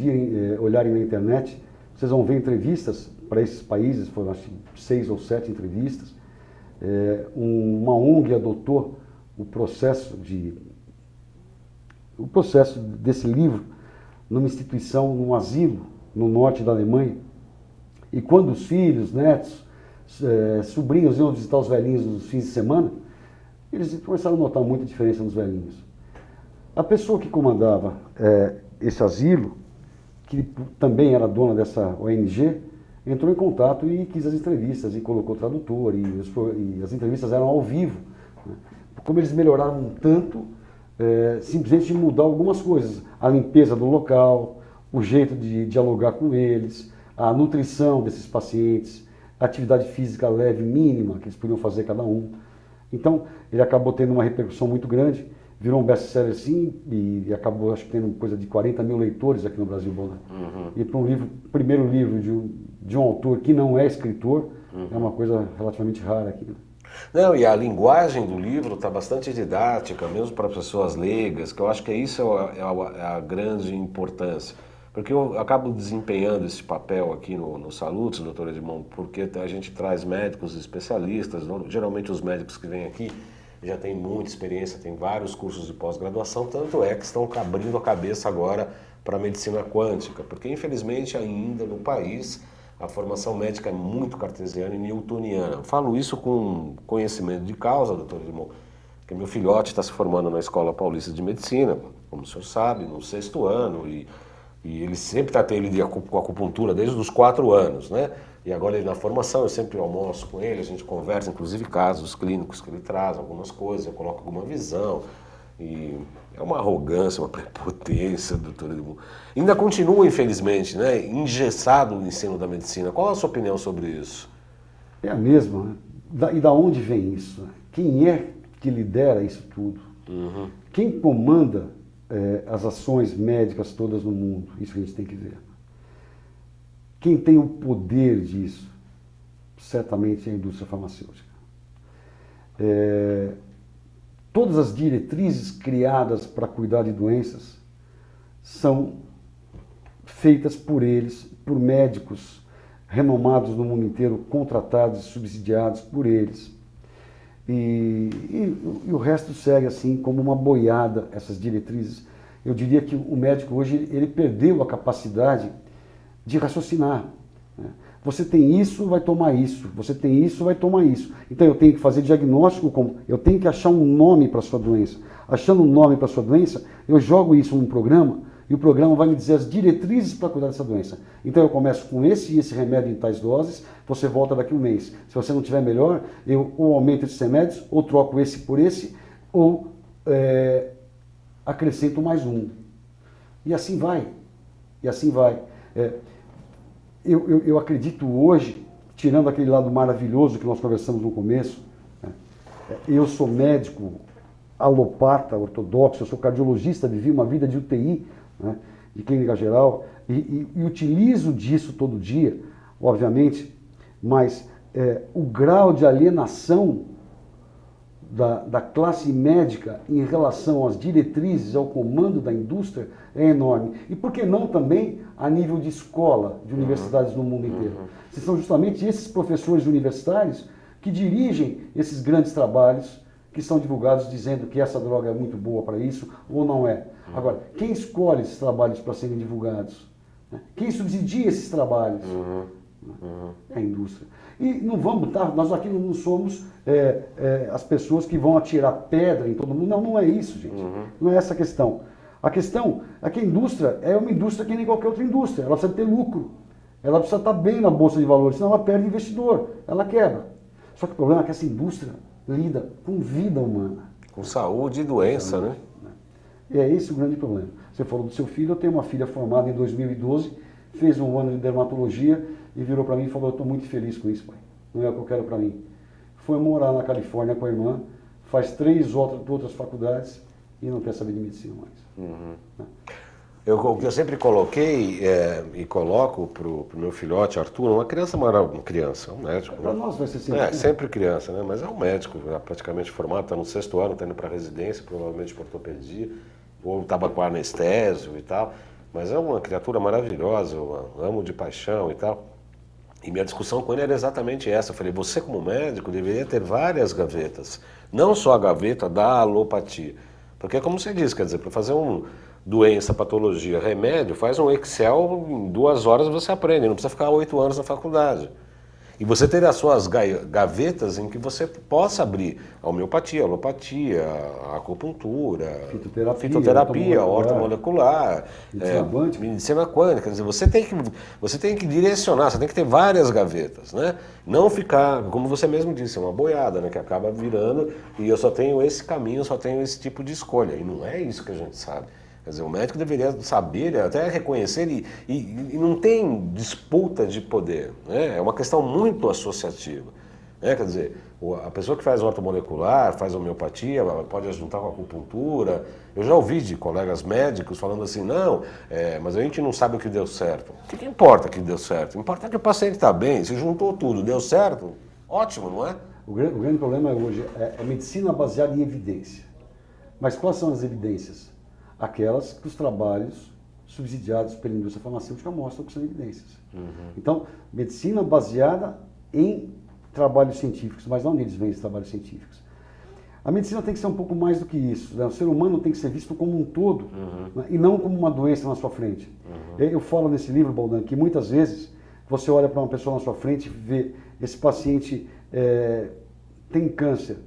olharem na internet, vocês vão ver entrevistas para esses países, foram acho que 6 ou 7 entrevistas. Uma ONG adotou o processo desse livro numa instituição, num asilo, no norte da Alemanha, e quando os filhos, netos, sobrinhos iam visitar os velhinhos nos fins de semana, eles começaram a notar muita diferença nos velhinhos. A pessoa que comandava esse asilo, que também era dona dessa ONG, entrou em contato e quis as entrevistas, e colocou tradutor, e as entrevistas eram ao vivo. Né? Como eles melhoraram tanto, simplesmente de mudar algumas coisas, a limpeza do local, o jeito de dialogar com eles, a nutrição desses pacientes, a atividade física leve, mínima, que eles podiam fazer cada um. Então, ele acabou tendo uma repercussão muito grande, virou um best-seller sim, e acabou, acho que, tendo coisa de 40 mil leitores aqui no Brasil. Né? E para primeiro livro de um autor que não é escritor, é uma coisa relativamente rara aqui. Né? Não, e a linguagem do livro está bastante didática, mesmo para pessoas leigas, que eu acho que isso é a grande importância. Porque eu acabo desempenhando esse papel aqui no Salutes, doutor Edmundo, porque a gente traz médicos especialistas, geralmente os médicos que vêm aqui já têm muita experiência, têm vários cursos de pós-graduação, tanto é que estão abrindo a cabeça agora para a medicina quântica, porque infelizmente ainda no país a formação médica é muito cartesiana e newtoniana. Eu falo isso com conhecimento de causa, doutor Edmundo, porque meu filhote está se formando na Escola Paulista de Medicina, como o senhor sabe, no 6º ano, e ele sempre está tendo com acupuntura desde os 4 anos, né? E agora ele na formação, eu sempre almoço com ele, a gente conversa, inclusive casos clínicos que ele traz, algumas coisas, eu coloco alguma visão. E é uma arrogância, uma prepotência, doutor Edmundo. Ainda continua, infelizmente, né, engessado o ensino da medicina. Qual a sua opinião sobre isso? É a mesma. Né? E da onde vem isso? Quem é que lidera isso tudo? Quem comanda as ações médicas todas no mundo? Isso que a gente tem que ver. Quem tem o poder disso? Certamente é a indústria farmacêutica. Todas as diretrizes criadas para cuidar de doenças são feitas por eles, por médicos renomados no mundo inteiro, contratados e subsidiados por eles. E o resto segue assim como uma boiada, essas diretrizes. Eu diria que o médico hoje ele perdeu a capacidade de raciocinar. Né? você tem isso, vai tomar isso. Você tem isso, vai tomar isso. Então eu tenho que fazer diagnóstico, eu tenho que achar um nome para a sua doença. Achando um nome para a sua doença, eu jogo isso num programa e o programa vai me dizer as diretrizes para cuidar dessa doença. Então eu começo com esse e esse remédio em tais doses, você volta daqui um mês. Se você não tiver melhor, eu ou aumento esses remédios, ou troco esse por esse, ou acrescento mais um. E assim vai. E assim vai. Eu acredito hoje, tirando aquele lado maravilhoso que nós conversamos no começo, eu sou médico alopata, ortodoxo, eu sou cardiologista, vivi uma vida de UTI, né, de clínica geral, e utilizo disso todo dia, obviamente, mas o grau de alienação da classe médica em relação às diretrizes, ao comando da indústria, é enorme. E por que não também a nível de escola, de universidades no mundo inteiro? São justamente esses professores universitários que dirigem esses grandes trabalhos que são divulgados dizendo que essa droga é muito boa para isso ou não é. Agora, quem escolhe esses trabalhos para serem divulgados? Quem subsidia esses trabalhos? É a indústria. E não vamos botar, nós aqui não somos as pessoas que vão atirar pedra em todo mundo. Não, não é isso, gente. Não é essa a questão. A questão é que a indústria é uma indústria que nem qualquer outra indústria. Ela precisa ter lucro. Ela precisa estar bem na bolsa de valores, senão ela perde investidor, ela quebra. Só que o problema é que essa indústria lida com vida humana. Com saúde e doença, né? E é esse o grande problema. Você falou do seu filho, eu tenho uma filha formada em 2012, fez um ano de dermatologia e virou para mim e falou, eu estou muito feliz com isso, pai. Não é o que eu quero para mim. Foi morar na Califórnia com a irmã, faz 3 outras faculdades e não quer saber de medicina mais. O que eu sempre coloquei e coloco para o meu filhote, Arthur, uma criança, é um médico. Para né? nós vai ser sempre. Sempre criança, né? Mas é um médico, já praticamente formado, está no 6º ano, está indo para residência, provavelmente para ortopedia, ou estava com anestésio e tal. Mas é uma criatura maravilhosa, eu amo de paixão e tal. E minha discussão com ele era exatamente essa. Eu falei, você como médico deveria ter várias gavetas, não só a gaveta da alopatia. Porque como você disse, quer dizer, para fazer doença, patologia, remédio, faz um Excel, em 2 horas você aprende, não precisa ficar 8 anos na faculdade. E você ter as suas gavetas em que você possa abrir a homeopatia, a alopatia, a acupuntura, fitoterapia, ortomolecular, medicina quântica. Quer dizer, você tem que direcionar, você tem que ter várias gavetas, né? Não ficar, como você mesmo disse, uma boiada, né? Que acaba virando e eu só tenho esse caminho, só tenho esse tipo de escolha. E não é isso que a gente sabe. Quer dizer, o médico deveria saber, até reconhecer e não tem disputa de poder, né? É uma questão muito associativa, né? Quer dizer, a pessoa que faz ortomolecular, faz homeopatia, pode juntar com a acupuntura. Eu já ouvi de colegas médicos falando assim, não, mas a gente não sabe o que deu certo. O que importa que deu certo? Importa que o paciente está bem, se juntou tudo, deu certo, ótimo, não é? O grande problema hoje é medicina baseada em evidência. Mas quais são as evidências? Aquelas que os trabalhos subsidiados pela indústria farmacêutica mostram que são evidências. Então, medicina baseada em trabalhos científicos, mas onde eles vêm esses trabalhos científicos? A medicina tem que ser um pouco mais do que isso, né? O ser humano tem que ser visto como um todo, né? E não como uma doença na sua frente. Eu falo nesse livro, Baldan, que muitas vezes você olha para uma pessoa na sua frente e vê esse paciente tem câncer.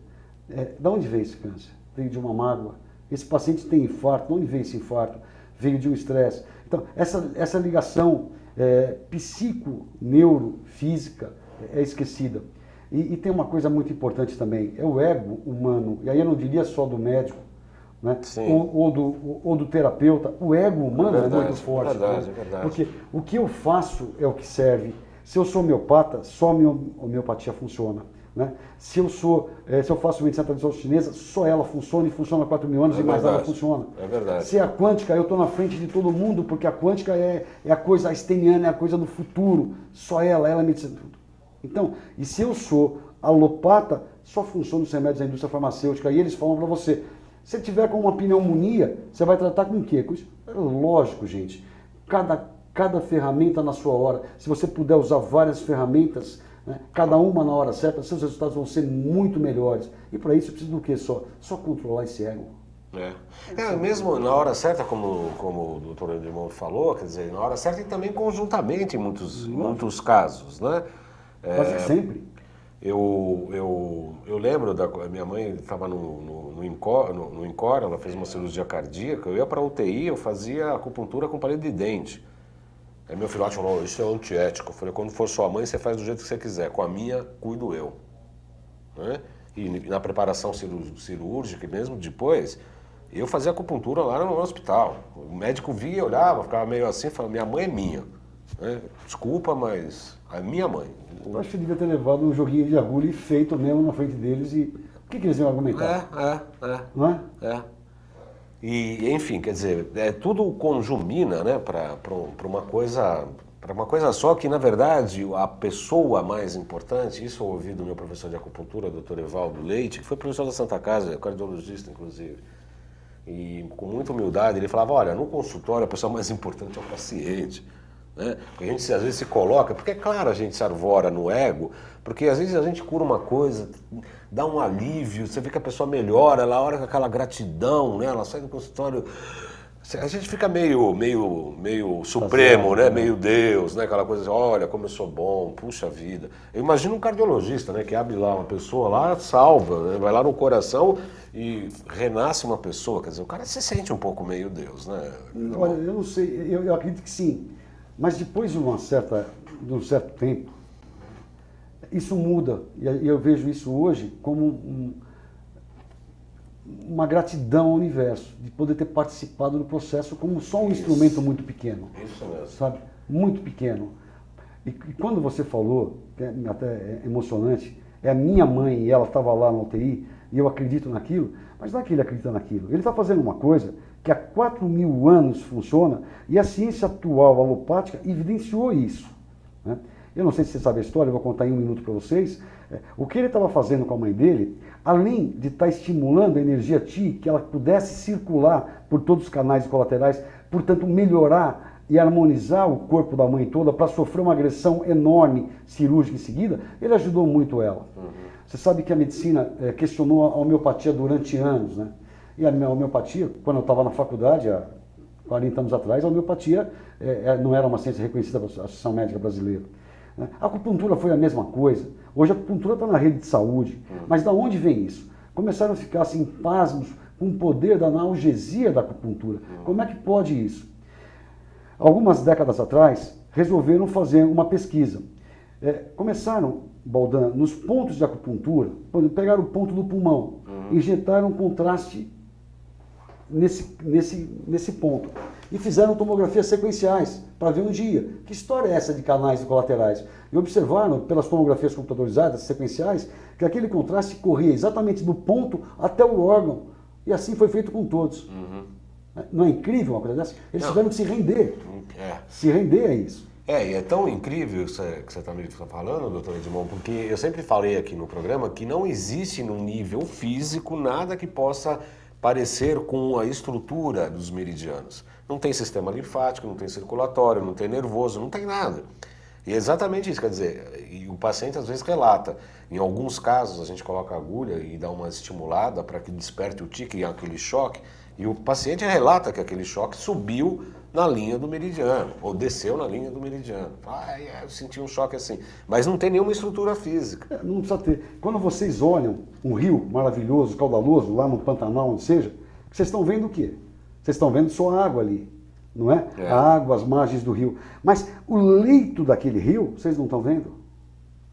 Da onde veio esse câncer? Veio de uma mágoa. Esse paciente tem infarto, de onde veio esse infarto? Veio de um estresse. Então, essa ligação psico-neurofísica é esquecida. E tem uma coisa muito importante também, é o ego humano. E aí eu não diria só do médico, né? Ou do terapeuta. O ego humano é muito forte. É verdade. Porque o que eu faço é o que serve. Se eu sou homeopata, só a minha homeopatia funciona. Né? Se eu faço medicina tradicional chinesa, só ela funciona e funciona há 4.000 anos e mais nada funciona. É verdade. Se é a quântica, eu estou na frente de todo mundo, porque a quântica é a coisa esteniana, é a coisa do futuro. Só ela é medicina. Então, e se eu sou alopata, só funciona os remédios da indústria farmacêutica. E eles falam para você, se tiver com uma pneumonia, você vai tratar com o quê? Com isso? É lógico, gente. Cada ferramenta na sua hora. Se você puder usar várias ferramentas, né, cada uma na hora certa, seus resultados vão ser muito melhores. E para isso eu preciso do quê só? Só controlar esse ego. Mesmo na hora certa, como o doutor Edmond falou, quer dizer, na hora certa e também conjuntamente em muitos casos, né? Quase sempre. Eu lembro da minha mãe estava no INCOR, ela fez uma cirurgia cardíaca, eu ia para a UTI, eu fazia acupuntura com palito de dente. Aí meu filhote falou, isso é antiético. Eu falei, quando for sua mãe, você faz do jeito que você quiser, com a minha, cuido eu. Né? E na preparação cirúrgica, e mesmo depois, eu fazia acupuntura lá no hospital. O médico via, olhava, ficava meio assim, falava, minha mãe é minha. Né? Desculpa, mas a minha mãe. Eu acho que devia ter levado um joguinho de agulha e feito mesmo na frente deles e o que eles iam argumentar? Não é? E, enfim, quer dizer, tudo conjumina, né, para uma coisa só que, na verdade, a pessoa mais importante, isso eu ouvi do meu professor de acupuntura, Dr. Evaldo Leite, que foi professor da Santa Casa, cardiologista, inclusive. E com muita humildade ele falava, olha, no consultório a pessoa mais importante é o paciente. Né? Porque a gente às vezes se coloca, porque é claro a gente se arvora no ego, porque às vezes a gente cura uma coisa, dá um alívio, você vê que a pessoa melhora, ela olha com aquela gratidão, né? Ela sai do consultório, a gente fica meio supremo, né? Meio Deus, né? Aquela coisa assim, olha como eu sou bom, puxa vida. Eu imagino um cardiologista, né? Que abre lá uma pessoa lá, salva, né? Vai lá no coração e renasce uma pessoa, quer dizer, o cara se sente um pouco meio Deus, né? Olha, eu não sei, eu acredito que sim. Mas depois de um certo tempo, isso muda. E eu vejo isso hoje como uma gratidão ao universo, de poder ter participado do processo como só um instrumento muito pequeno. Isso mesmo. Sabe? Muito pequeno. E quando você falou, que é até emocionante, é a minha mãe e ela estava lá na UTI, e eu acredito naquilo, mas não é que ele acredita naquilo. Ele está fazendo uma coisa que há 4.000 anos funciona e a ciência atual alopática evidenciou isso. Né? Eu não sei se você sabe a história, eu vou contar em um minuto para vocês. O que ele estava fazendo com a mãe dele, além de estar estimulando a energia Ti, que ela pudesse circular por todos os canais colaterais, portanto melhorar e harmonizar o corpo da mãe toda para sofrer uma agressão enorme cirúrgica em seguida, ele ajudou muito ela. Você sabe que a medicina questionou a homeopatia durante anos, né? E a homeopatia, quando eu estava na faculdade, há 40 anos atrás, a homeopatia não era uma ciência reconhecida pela Associação Médica Brasileira. Né? A acupuntura foi a mesma coisa. Hoje a acupuntura está na rede de saúde. Mas de onde vem isso? Começaram a ficar assim, pasmos com o poder da analgesia da acupuntura. Como é que pode isso? Algumas décadas atrás, resolveram fazer uma pesquisa. Começaram, Baldan, nos pontos de acupuntura, pegaram o ponto do pulmão, injetaram contraste nesse ponto e fizeram tomografias sequenciais para ver um dia. Que história é essa de canais colaterais? E observaram, pelas tomografias computadorizadas sequenciais, que aquele contraste corria exatamente do ponto até o órgão. E assim foi feito com todos. Não é incrível uma coisa dessa? Eles tiveram que se render. Se render a isso. E é tão incrível isso que você está me falando, doutor Edmond, porque eu sempre falei aqui no programa que não existe no nível físico nada que possa parecer com a estrutura dos meridianos. Não tem sistema linfático, não tem circulatório, não tem nervoso, não tem nada. E é exatamente isso, quer dizer, e o paciente às vezes relata. Em alguns casos a gente coloca a agulha e dá uma estimulada para que desperte o tique, aquele choque, e o paciente relata que aquele choque subiu na linha do meridiano, ou desceu na linha do meridiano. Eu senti um choque assim. Mas não tem nenhuma estrutura física. Não precisa ter. Quando vocês olham um rio maravilhoso, caudaloso, lá no Pantanal, onde seja, vocês estão vendo o quê? Vocês estão vendo só água ali, não é? A água, as margens do rio. Mas o leito daquele rio, vocês não estão vendo?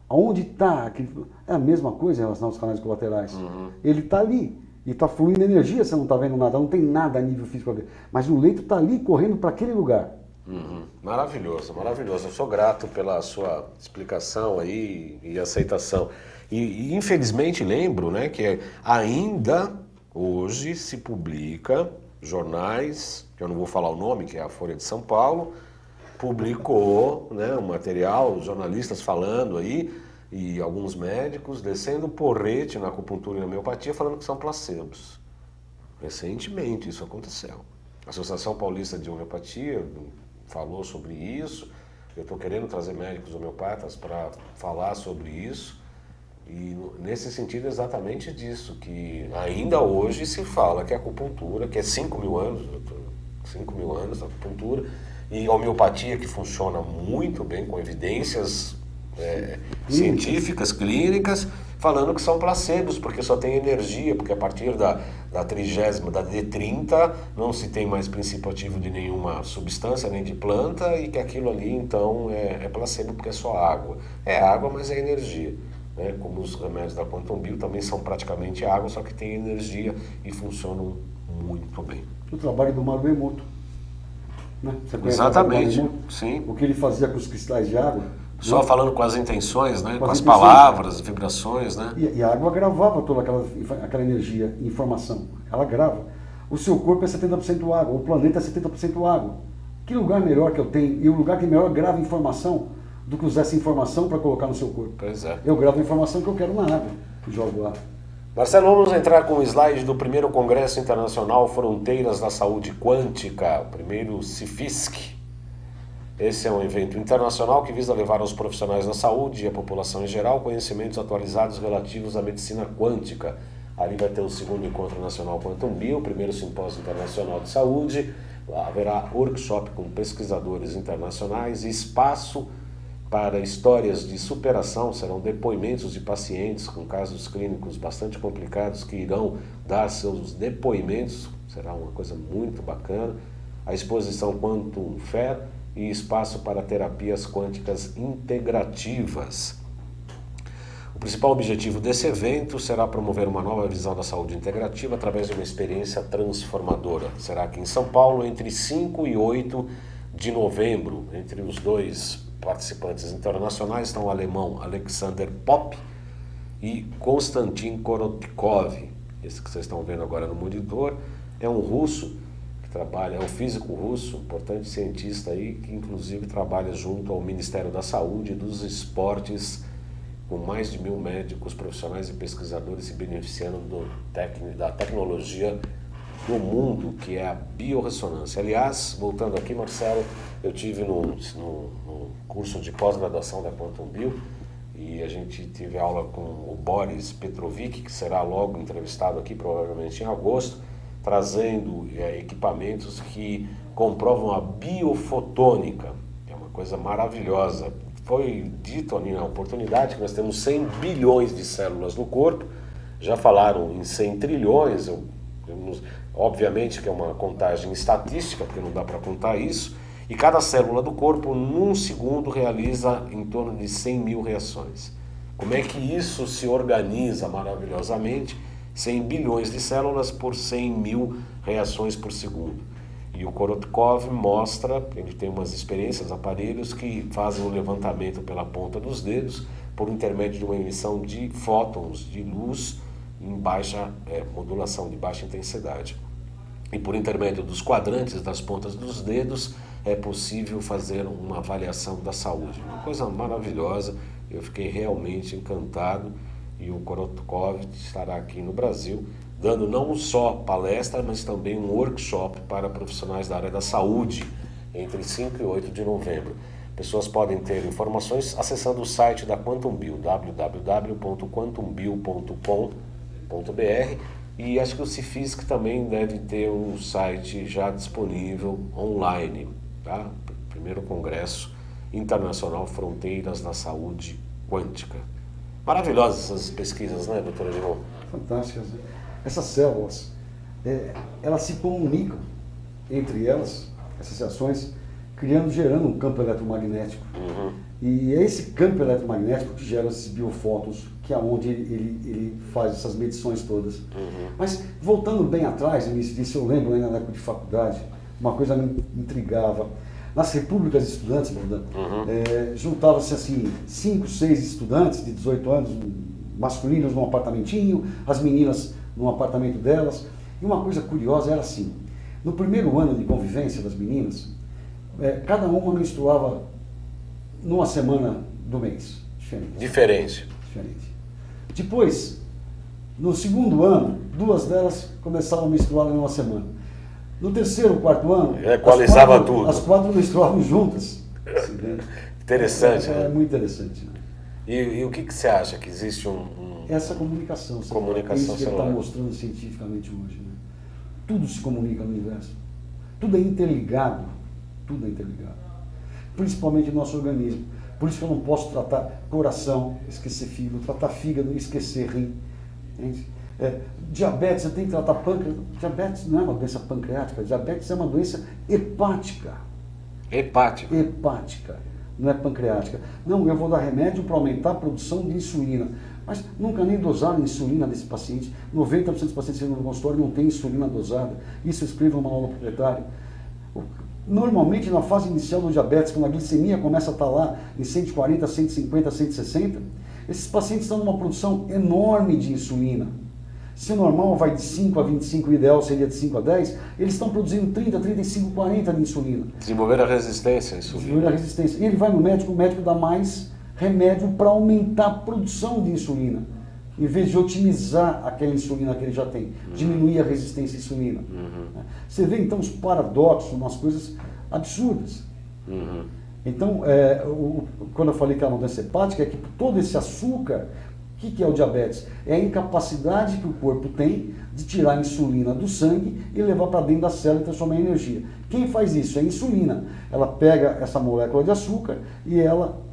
Aonde está? É a mesma coisa em relação aos canais colaterais. Ele está ali. E está fluindo energia, você não está vendo nada, não tem nada a nível físico para ver. Mas o leito está ali, correndo para aquele lugar. Maravilhoso, maravilhoso. Eu sou grato pela sua explicação aí e aceitação. E infelizmente lembro, né, que ainda hoje se publica jornais, que eu não vou falar o nome, que é a Folha de São Paulo, publicou, né, um material, jornalistas falando aí, e alguns médicos descendo porrete na acupuntura e na homeopatia falando que são placebos. Recentemente isso aconteceu. A Associação Paulista de Homeopatia falou sobre isso. Eu estou querendo trazer médicos homeopatas para falar sobre isso. E nesse sentido exatamente disso, que ainda hoje se fala que a acupuntura, que é 5 mil anos, doutor, 5 mil anos a acupuntura, e a homeopatia que funciona muito bem, com evidências científicas, clínicas, falando que são placebos, porque só tem energia, porque a partir da 30ª, da D30, não se tem mais princípio ativo de nenhuma substância, nem de planta, e que aquilo ali, então, é placebo, porque é só água. É água, mas é energia. Né? Como os remédios da Quantum Bio também são praticamente água, só que tem energia e funcionam muito bem. O trabalho do Maru Emoto. Né? Você conhece Exatamente, o Maru Emoto? sim. O que ele fazia com os cristais de água. Só falando com as intenções, né? Com as intenções. palavras, vibrações, né? E a água gravava toda aquela energia, informação. Ela grava. O seu corpo é 70% água, o planeta é 70% água. Que lugar melhor que eu tenho? E o lugar que melhor grava informação do que usar essa informação para colocar no seu corpo. Pois é. Eu gravo a informação que eu quero na água e jogo lá. Marcelo, vamos entrar com o slide do primeiro Congresso Internacional Fronteiras da Saúde Quântica, o primeiro CIFISC. Esse é um evento internacional que visa levar aos profissionais da saúde e à população em geral conhecimentos atualizados relativos à medicina quântica. Ali vai ter o segundo Encontro Nacional Quantum Bio, o primeiro Simpósio Internacional de Saúde, haverá workshop com pesquisadores internacionais e espaço para histórias de superação, serão depoimentos de pacientes com casos clínicos bastante complicados que irão dar seus depoimentos, será uma coisa muito bacana. A exposição Quantum Fair e espaço para terapias quânticas integrativas. O principal objetivo desse evento será promover uma nova visão da saúde integrativa através de uma experiência transformadora. Será aqui em São Paulo entre 5 e 8 de novembro. Entre os dois participantes internacionais estão o alemão Alexander Popp e Konstantin Korotkov. Esse que vocês estão vendo agora no monitor é um russo que trabalha, é um físico russo, importante cientista aí, que inclusive trabalha junto ao Ministério da Saúde e dos Esportes, com mais de 1.000 médicos, profissionais e pesquisadores se beneficiando da tecnologia do mundo, que é a biorressonância. Aliás, voltando aqui, Marcelo, eu tive no curso de pós-graduação da Quantum Bio e a gente teve aula com o Boris Petrovic, que será logo entrevistado aqui, provavelmente em agosto, trazendo equipamentos que comprovam a biofotônica, é uma coisa maravilhosa. Foi dito ali na oportunidade que nós temos 100 bilhões de células no corpo, já falaram em 100 trilhões, obviamente que é uma contagem estatística, porque não dá para contar isso, e cada célula do corpo, num segundo, realiza em torno de 100 mil reações. Como é que isso se organiza maravilhosamente? 100 bilhões de células por 100 mil reações por segundo. E o Korotkov mostra, ele tem umas experiências, aparelhos que fazem o levantamento pela ponta dos dedos por intermédio de uma emissão de fótons de luz em baixa modulação, de baixa intensidade. E por intermédio dos quadrantes das pontas dos dedos é possível fazer uma avaliação da saúde. Uma coisa maravilhosa, eu fiquei realmente encantado. E o Korotkov estará aqui no Brasil, dando não só palestra, mas também um workshop para profissionais da área da saúde, entre 5 e 8 de novembro. Pessoas podem ter informações acessando o site da Quantum Bio, www.quantumbio.com.br, e acho que o CIFISC também deve ter um site já disponível online, tá? Primeiro Congresso Internacional Fronteiras da Saúde Quântica. Maravilhosas essas pesquisas, né, doutora Edmond? Fantásticas. Essas células, elas se comunicam entre elas, essas reações, gerando um campo eletromagnético. Uhum. E é esse campo eletromagnético que gera esses biofótons, que é onde ele faz essas medições todas. Uhum. Mas, voltando bem atrás, no início disso, eu lembro ainda na época de faculdade, uma coisa me intrigava. Nas repúblicas de estudantes, juntavam-se assim 5, 6 estudantes de 18 anos, masculinos num apartamentinho, as meninas num apartamento delas. E uma coisa curiosa era assim, no primeiro ano de convivência das meninas, cada uma menstruava numa semana do mês, diferente. Depois, no segundo ano, 2 delas começavam a menstruar numa semana. No terceiro, 4º ano, equalizava tudo. As 4 menstruavam juntas. Interessante. É muito interessante. Né? E o que você acha? Que existe Essa comunicação. Comunicação é isso que ele está celular. mostrando cientificamente hoje. Né? Tudo se comunica no universo. Tudo é interligado. Tudo é interligado. Principalmente o nosso organismo. Por isso que eu não posso tratar coração, esquecer fígado, tratar fígado, esquecer rim. Diabetes, você tem que tratar pâncreas. Diabetes não é uma doença pancreática, diabetes é uma doença hepática. Hepática, não é pancreática. Não, eu vou dar remédio para aumentar a produção de insulina. Mas nunca nem dosaram insulina desse paciente. 90% dos pacientes no consultório não tem insulina dosada. Isso eu escrevo no manual proprietário. Normalmente, na fase inicial do diabetes, quando a glicemia começa a estar lá em 140, 150, 160, esses pacientes estão numa produção enorme de insulina. Se o normal vai de 5 a 25, o ideal seria de 5 a 10, eles estão produzindo 30, 35, 40 de insulina. Desenvolver a resistência à insulina. Desenvolver a resistência. E ele vai no médico, o médico dá mais remédio para aumentar a produção de insulina, em vez de otimizar aquela insulina que ele já tem, diminuir a resistência à insulina. Você vê então os paradoxos, umas coisas absurdas. Então, quando eu falei que é uma doença hepática, é que todo esse açúcar, o que é o diabetes? É a incapacidade que o corpo tem de tirar a insulina do sangue e levar para dentro da célula e transformar em energia. Quem faz isso? É a insulina. Ela pega essa molécula de açúcar e ela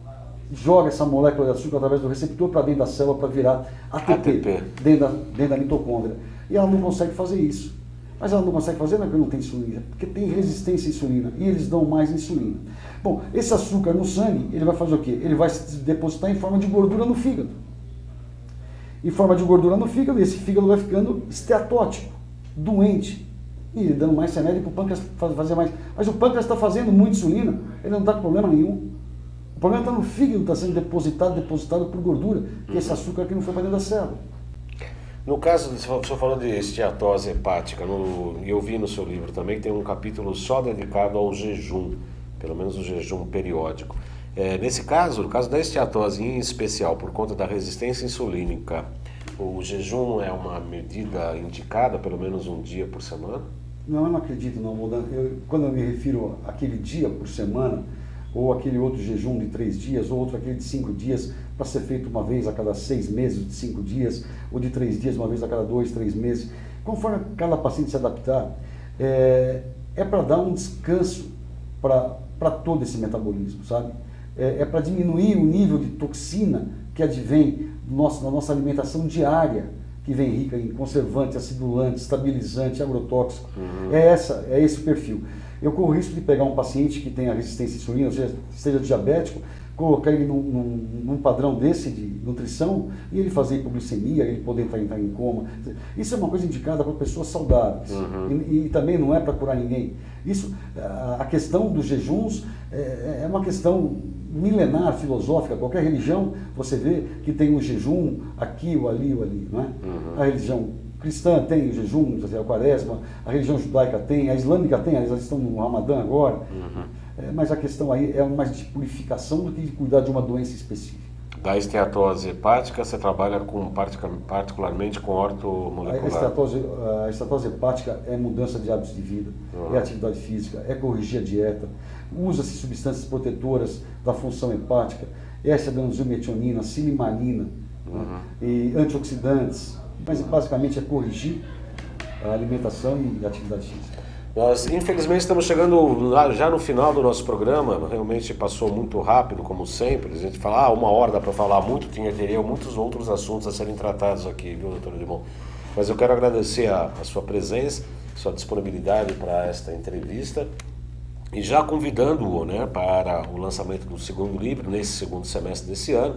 joga essa molécula de açúcar através do receptor para dentro da célula para virar ATP. Dentro da mitocôndria. E ela não consegue fazer isso. Mas ela não consegue fazer não é porque não tem insulina, porque tem resistência à insulina e eles dão mais insulina. Bom, esse açúcar no sangue, ele vai fazer o quê? Ele vai se depositar em forma de gordura no fígado. Em forma de gordura no fígado, e esse fígado vai ficando esteatótico, doente. E ele dando mais remédio para o pâncreas fazer mais. Mas o pâncreas está fazendo muita insulina, ele não está com problema nenhum. O problema está no fígado, está sendo depositado por gordura, que é esse açúcar que não foi para dentro da célula. No caso, o senhor falou de esteatose hepática, e eu vi no seu livro também que tem um capítulo só dedicado ao jejum, pelo menos o jejum periódico. Nesse caso, no caso da esteatose em especial, por conta da resistência insulínica, o jejum é uma medida indicada, pelo menos um dia por semana? Não, eu não acredito, não. Quando eu me refiro àquele dia por semana, ou aquele outro jejum de 3 dias, ou outro aquele de 5 dias, para ser feito uma vez a cada 6 meses, de 5 dias, ou de 3 dias, uma vez a cada 2, 3 meses, conforme cada paciente se adaptar, é para dar um descanso para todo esse metabolismo, sabe? É para diminuir o nível de toxina que advém da nossa alimentação diária, que vem rica em conservante, acidulante, estabilizante, agrotóxico. É esse o perfil. Eu corro o risco de pegar um paciente que tenha resistência à insulina, ou seja, seja diabético, colocar ele num padrão desse de nutrição e ele fazer hipoglicemia, ele poder entrar em coma. Isso é uma coisa indicada para pessoas saudáveis e também não é para curar ninguém. A questão dos jejuns é uma questão milenar, filosófica. Qualquer religião, você vê que tem um jejum aqui ou ali, não é? A religião cristã tem o jejum, a quaresma, a religião judaica tem, a islâmica tem, eles estão no Ramadã agora. Mas a questão aí é mais de purificação do que de cuidar de uma doença específica. Da esteatose hepática, você trabalha particularmente com ortomolecular? A esteatose hepática é mudança de hábitos de vida, é atividade física, é corrigir a dieta, usa-se substâncias protetoras da função hepática, S-adenosylmetionina, silimalina, e antioxidantes, mas basicamente é corrigir a alimentação e a atividade física. Nós, infelizmente, estamos chegando já no final do nosso programa, realmente passou muito rápido, como sempre. A gente fala, 1 hora dá para falar muito, teria muitos outros assuntos a serem tratados aqui, viu, doutor Edmond? Mas eu quero agradecer a sua presença, sua disponibilidade para esta entrevista e já convidando-o, né, para o lançamento do segundo livro, nesse segundo semestre desse ano.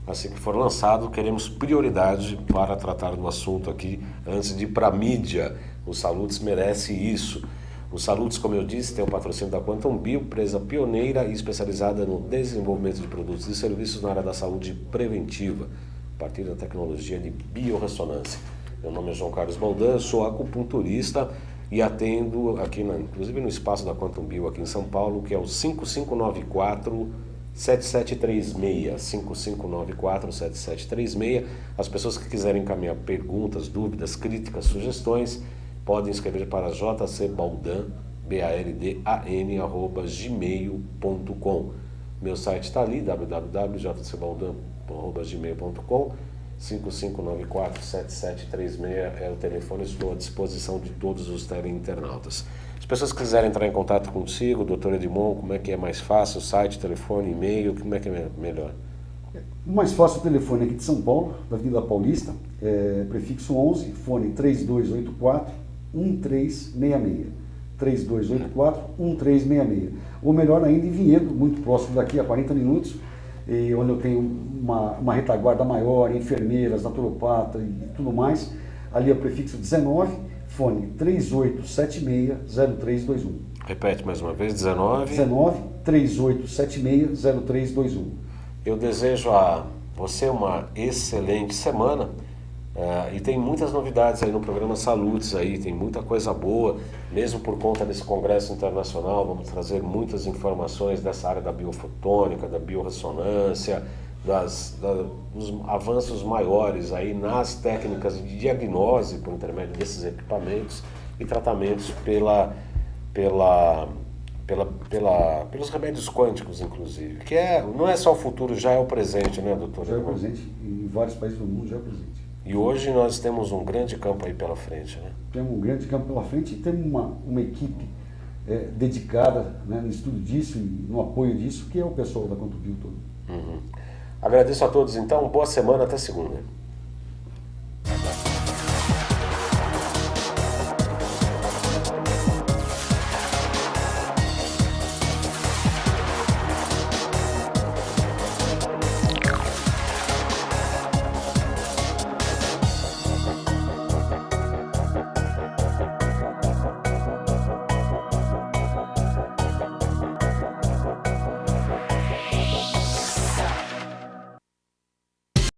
Assim que for lançado, queremos prioridade para tratar do assunto aqui antes de ir para a mídia. O Salutes merece isso. O Salutes, como eu disse, tem o patrocínio da Quantum Bio, empresa pioneira e especializada no desenvolvimento de produtos e serviços na área da saúde preventiva, a partir da tecnologia de biorressonância. Meu nome é João Carlos Baldan, sou acupunturista e atendo aqui, inclusive no espaço da Quantum Bio aqui em São Paulo, que é o 5594-7736, 5594-7736. As pessoas que quiserem encaminhar perguntas, dúvidas, críticas, sugestões, podem escrever para jcbaldan, baldan@gmail.com. Meu site está ali, www.jcbaldan.com. gmail.com. 5594-7736 é o telefone, estou à disposição de todos os teleinternautas. As pessoas que quiserem entrar em contato consigo, doutor Edmond, como é que é mais fácil? Site, telefone, e-mail, como é que é melhor? O mais fácil, o telefone aqui de São Paulo, da Avenida Paulista, prefixo 11, fone 3284-1366. 3284-1366. Ou melhor ainda, em Vinhedo, muito próximo daqui, a 40 minutos, onde eu tenho uma retaguarda maior, enfermeiras, naturopata e tudo mais. Ali é o prefixo 19, fone 3876-0321. Repete mais uma vez, 19... 3876-0321. Eu desejo a você uma excelente semana. E tem muitas novidades aí no programa Saludes, aí tem muita coisa boa, mesmo por conta desse congresso internacional. Vamos trazer muitas informações dessa área da biofotônica, da biorressonância, dos avanços maiores aí nas técnicas de diagnose por intermédio desses equipamentos e tratamentos pelos remédios quânticos, inclusive, que não é só o futuro, já é o presente, né, doutor? Já é o presente, em vários países do mundo já é o presente. E hoje nós temos um grande campo aí pela frente, né? Temos um grande campo pela frente e temos uma equipe dedicada, né, no estudo disso e no apoio disso, que é o pessoal da Contubio todo. Agradeço a todos então, boa semana, até segunda.